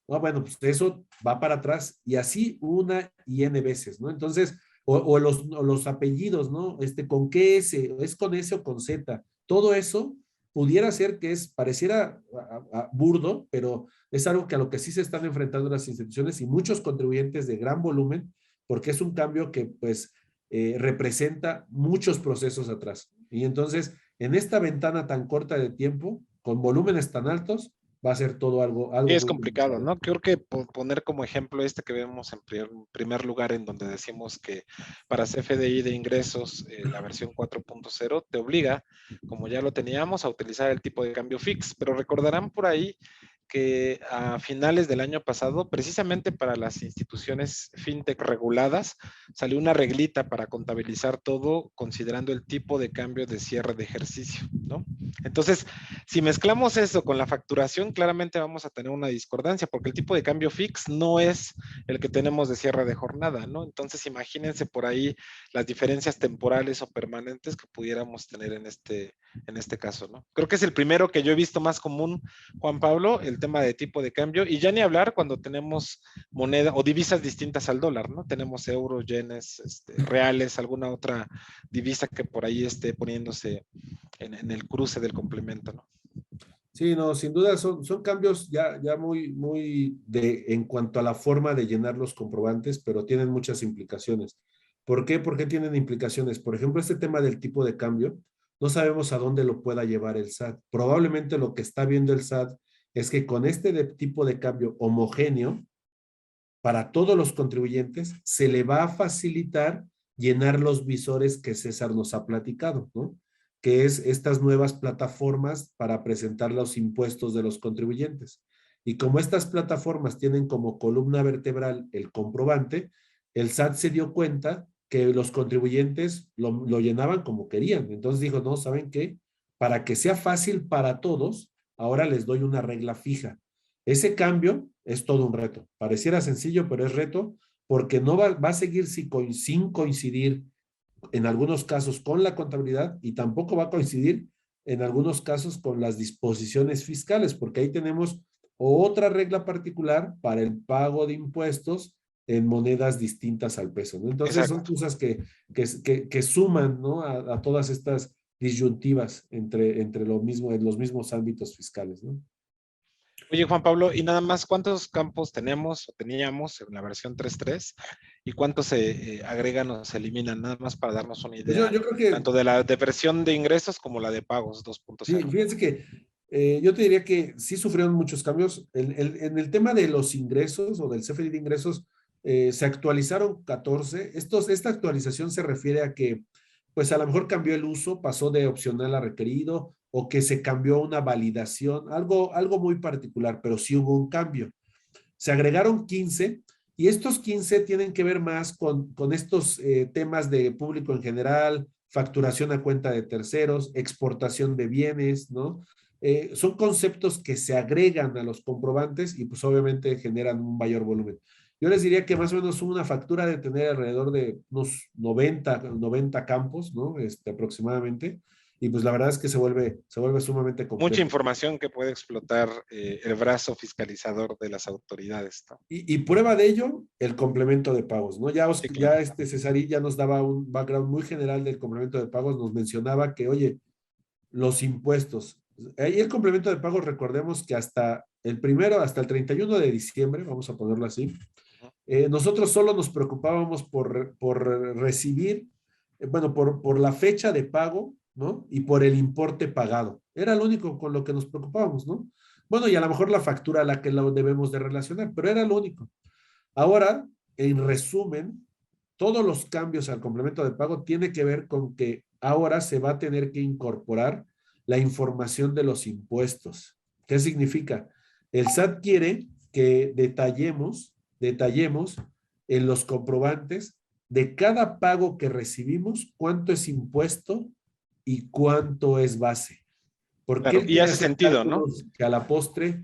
No, bueno, pues eso va para atrás y así una y n veces, ¿no? Entonces, o los apellidos, ¿no? ¿Con qué S? ¿Es con S o con Z? Todo eso pudiera ser que pareciera burdo, pero es algo que a lo que sí se están enfrentando las instituciones y muchos contribuyentes de gran volumen, porque es un cambio que pues representa muchos procesos atrás. Y entonces, en esta ventana tan corta de tiempo, con volúmenes tan altos, va a ser todo algo sí, es complicado, ¿no? Creo que poner como ejemplo que vemos en primer lugar, en donde decimos que para CFDI de ingresos, la versión 4.0 te obliga, como ya lo teníamos, a utilizar el tipo de cambio fix, pero recordarán por ahí que a finales del año pasado, precisamente para las instituciones fintech reguladas, salió una reglita para contabilizar todo considerando el tipo de cambio de cierre de ejercicio, ¿no? Entonces, si mezclamos eso con la facturación, claramente vamos a tener una discordancia, porque el tipo de cambio fix no es el que tenemos de cierre de jornada, ¿no? Entonces, imagínense por ahí las diferencias temporales o permanentes que pudiéramos tener en este caso, ¿no? Creo que es el primero que yo he visto más común, Juan Pablo, el tema de tipo de cambio, y ya ni hablar cuando tenemos moneda o divisas distintas al dólar, ¿no? Tenemos euros, yenes, reales, alguna otra divisa que por ahí esté poniéndose en el cruce del complemento, ¿no? Sí, no, sin duda son cambios ya muy en cuanto a la forma de llenar los comprobantes, pero tienen muchas implicaciones. ¿Por qué? ¿Por qué tienen implicaciones? Por ejemplo, este tema del tipo de cambio, no sabemos a dónde lo pueda llevar el SAT. Probablemente lo que está viendo el SAT es que con tipo de cambio homogéneo para todos los contribuyentes, se le va a facilitar llenar los visores que César nos ha platicado, ¿no? Que es estas nuevas plataformas para presentar los impuestos de los contribuyentes. Y como estas plataformas tienen como columna vertebral el comprobante, el SAT se dio cuenta que los contribuyentes lo llenaban como querían. Entonces dijo, no, ¿saben qué? Para que sea fácil para todos, ahora les doy una regla fija. Ese cambio es todo un reto. Pareciera sencillo, pero es reto porque no va a seguir sin coincidir en algunos casos con la contabilidad y tampoco va a coincidir en algunos casos con las disposiciones fiscales, porque ahí tenemos otra regla particular para el pago de impuestos en monedas distintas al peso, ¿no? Entonces son Exacto. cosas que suman, ¿no? A todas estas disyuntivas entre los mismos ámbitos fiscales, ¿no? Oye, Juan Pablo, y nada más, ¿cuántos campos tenemos o teníamos en la versión 3.3 y cuántos se agregan o se eliminan? Nada más para darnos una Pues idea, yo creo que tanto de la de versión de ingresos como la de pagos sí, 2.0. fíjense que yo te diría que sí sufrieron muchos cambios. En el tema de los ingresos o del CFDI de ingresos, se actualizaron 14. Esta actualización se refiere a que, pues a lo mejor cambió el uso, pasó de opcional a requerido, o que se cambió una validación, algo muy particular, pero sí hubo un cambio. Se agregaron 15 y estos 15 tienen que ver más con estos temas de público en general, facturación a cuenta de terceros, exportación de bienes, ¿no? Son conceptos que se agregan a los comprobantes y pues obviamente generan un mayor volumen. Yo les diría que más o menos una factura de tener alrededor de unos 90 campos, ¿no? Aproximadamente. Y pues la verdad es que se vuelve sumamente Mucha complejo. información que puede explotar el brazo fiscalizador de las autoridades, ¿no? Y prueba de ello, el complemento de pagos, ¿no? Sí, claro. Cesarí ya nos daba un background muy general del complemento de pagos, nos mencionaba que, oye, los impuestos, ahí el complemento de pagos, recordemos que hasta el 31 de diciembre, vamos a ponerlo así, nosotros solo nos preocupábamos por recibir, bueno, por la fecha de pago, ¿no? Y por el importe pagado. Era lo único con lo que nos preocupábamos, ¿no? Bueno, y a lo mejor la factura a la que lo debemos de relacionar, pero era lo único. Ahora, en resumen, todos los cambios al complemento de pago tiene que ver con que ahora se va a tener que incorporar la información de los impuestos. ¿Qué significa? El SAT quiere que detallemos en los comprobantes de cada pago que recibimos cuánto es impuesto y cuánto es base. Porque Claro, él y quiere hace hacer sentido, ¿no? cálculos que a la postre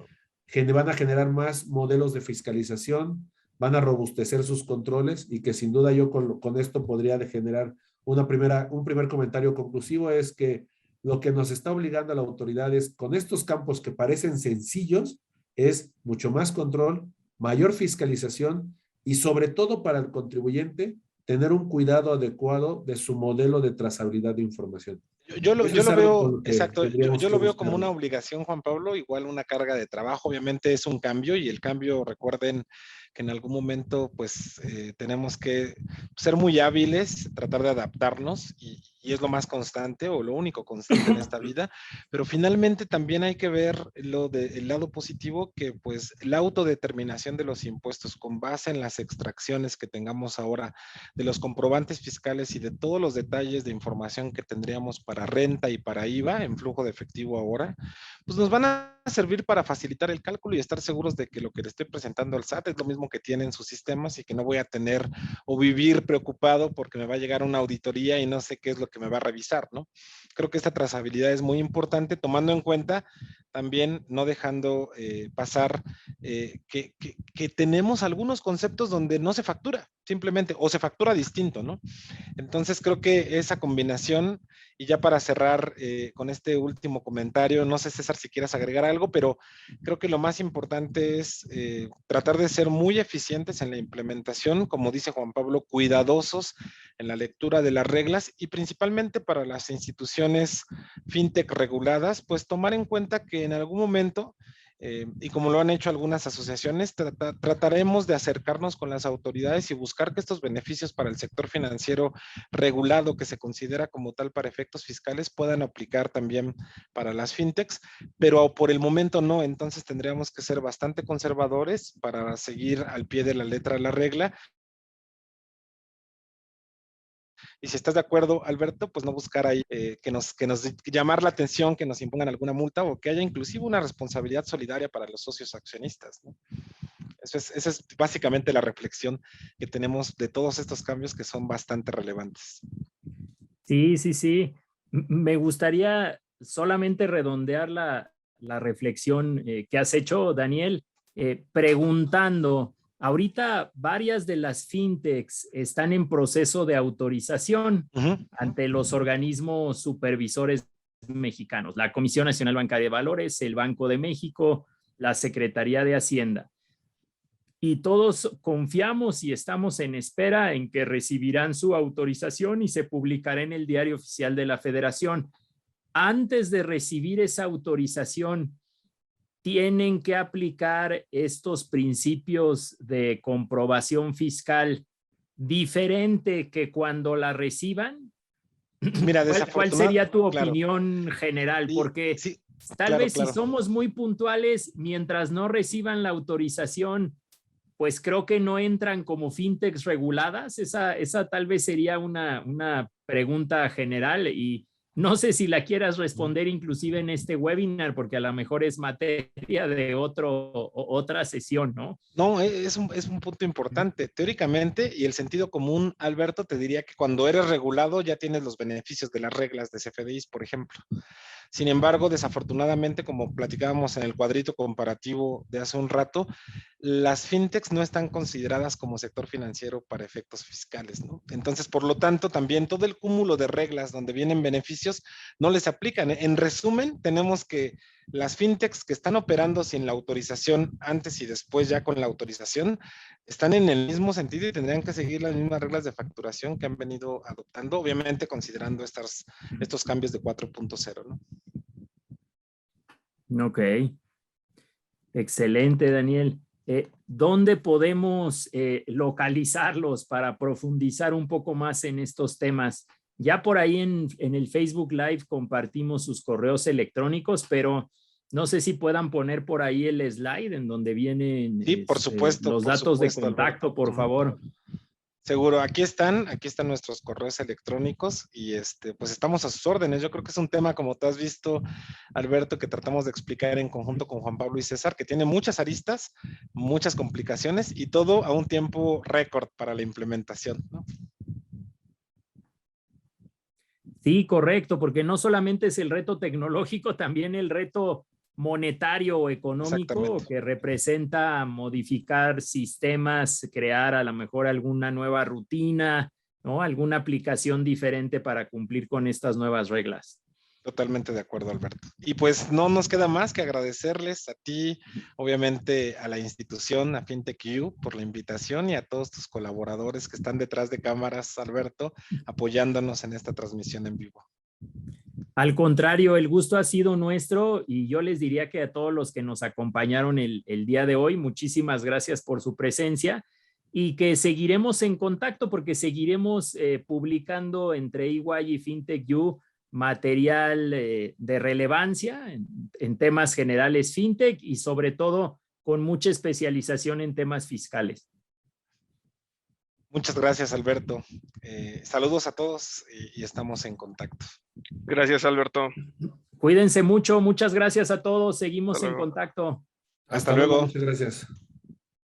van a generar más modelos de fiscalización, van a robustecer sus controles y que sin duda yo con esto podría generar un primer comentario conclusivo es que lo que nos está obligando a la autoridad es con estos campos que parecen sencillos es mucho más control, mayor fiscalización y sobre todo para el contribuyente tener un cuidado adecuado de su modelo de trazabilidad de información. Eso Yo es lo algo con veo, lo que exacto, tendríamos yo que lo veo buscar. como una obligación, Juan Pablo, igual una carga de trabajo, obviamente es un cambio y el cambio, recuerden que en algún momento pues tenemos que ser muy hábiles, tratar de adaptarnos y es lo más constante o lo único constante en esta vida, pero finalmente también hay que ver el lado positivo que pues la autodeterminación de los impuestos con base en las extracciones que tengamos ahora de los comprobantes fiscales y de todos los detalles de información que tendríamos para renta y para IVA en flujo de efectivo ahora, pues nos van a servir para facilitar el cálculo y estar seguros de que lo que le estoy presentando al SAT es lo mismo que tiene en sus sistemas y que no voy a tener o vivir preocupado porque me va a llegar una auditoría y no sé qué es lo que me va a revisar, ¿no? Creo que esta trazabilidad es muy importante, tomando en cuenta también no dejando pasar que tenemos algunos conceptos donde no se factura, simplemente, o se factura distinto, ¿no? Entonces creo que esa combinación, y ya para cerrar con este último comentario, no sé César si quieras agregar algo, pero creo que lo más importante es tratar de ser muy eficientes en la implementación, como dice Juan Pablo, cuidadosos en la lectura de las reglas y principalmente para las instituciones fintech reguladas, pues tomar en cuenta que en algún momento y como lo han hecho algunas asociaciones, trataremos de acercarnos con las autoridades y buscar que estos beneficios para el sector financiero regulado, que se considera como tal para efectos fiscales, puedan aplicar también para las fintechs, pero por el momento no. Entonces tendríamos que ser bastante conservadores para seguir al pie de la letra la regla Y si estás de acuerdo, Alberto, pues no buscar ahí que nos llamar la atención, que nos impongan alguna multa o que haya inclusive una responsabilidad solidaria para los socios accionistas, ¿no? Esa es básicamente la reflexión que tenemos de todos estos cambios que son bastante relevantes. Sí, sí, sí. Me gustaría solamente redondear la reflexión que has hecho, Daniel, preguntando, ahorita varias de las fintechs están en proceso de autorización ante los organismos supervisores mexicanos, la Comisión Nacional Bancaria de Valores, el Banco de México, la Secretaría de Hacienda. Y todos confiamos y estamos en espera en que recibirán su autorización y se publicará en el Diario Oficial de la Federación. Antes de recibir esa autorización, tienen que aplicar estos principios de comprobación fiscal diferente que cuando la reciban. Mira, ¿Cuál sería tu opinión general? Porque tal vez si somos muy puntuales, mientras no reciban la autorización, pues creo que no entran como fintechs reguladas. Esa tal vez sería una pregunta general y no sé si la quieras responder inclusive en este webinar, porque a lo mejor es materia de otra sesión, ¿no? No, es un punto importante. Teóricamente, y el sentido común, Alberto, te diría que cuando eres regulado ya tienes los beneficios de las reglas de CFDIs, por ejemplo. Sin embargo, desafortunadamente, como platicábamos en el cuadrito comparativo de hace un rato, las fintechs no están consideradas como sector financiero para efectos fiscales, ¿no? Entonces, por lo tanto, también todo el cúmulo de reglas donde vienen beneficios no les aplican. En resumen, tenemos que las fintechs que están operando sin la autorización antes y después ya con la autorización están en el mismo sentido y tendrían que seguir las mismas reglas de facturación que han venido adoptando, obviamente considerando estos cambios de 4.0, ¿no? Ok. Excelente, Daniel. ¿Dónde podemos localizarlos para profundizar un poco más en estos temas? Ya por ahí en el Facebook Live compartimos sus correos electrónicos, pero no sé si puedan poner por ahí el slide en donde vienen por supuesto, los datos de contacto, Alberto, por favor. Seguro, aquí están nuestros correos electrónicos y pues estamos a sus órdenes. Yo creo que es un tema, como tú has visto, Alberto, que tratamos de explicar en conjunto con Juan Pablo y César, que tiene muchas aristas, muchas complicaciones y todo a un tiempo récord para la implementación, ¿no? Sí, correcto, porque no solamente es el reto tecnológico, también el reto monetario o económico que representa modificar sistemas, crear a lo mejor alguna nueva rutina, ¿no? Alguna aplicación diferente para cumplir con estas nuevas reglas. Totalmente de acuerdo, Alberto. Y pues no nos queda más que agradecerles a ti, obviamente a la institución, a FinTechU, por la invitación y a todos tus colaboradores que están detrás de cámaras, Alberto, apoyándonos en esta transmisión en vivo. Al contrario, el gusto ha sido nuestro y yo les diría que a todos los que nos acompañaron el día de hoy, muchísimas gracias por su presencia y que seguiremos en contacto porque seguiremos publicando entre EY y FinTechU material de relevancia en temas generales FinTech y sobre todo con mucha especialización en temas fiscales. Muchas gracias, Alberto. Saludos a todos y estamos en contacto. Gracias, Alberto. Cuídense mucho. Muchas gracias a todos. Seguimos en contacto. Hasta luego. Muchas gracias.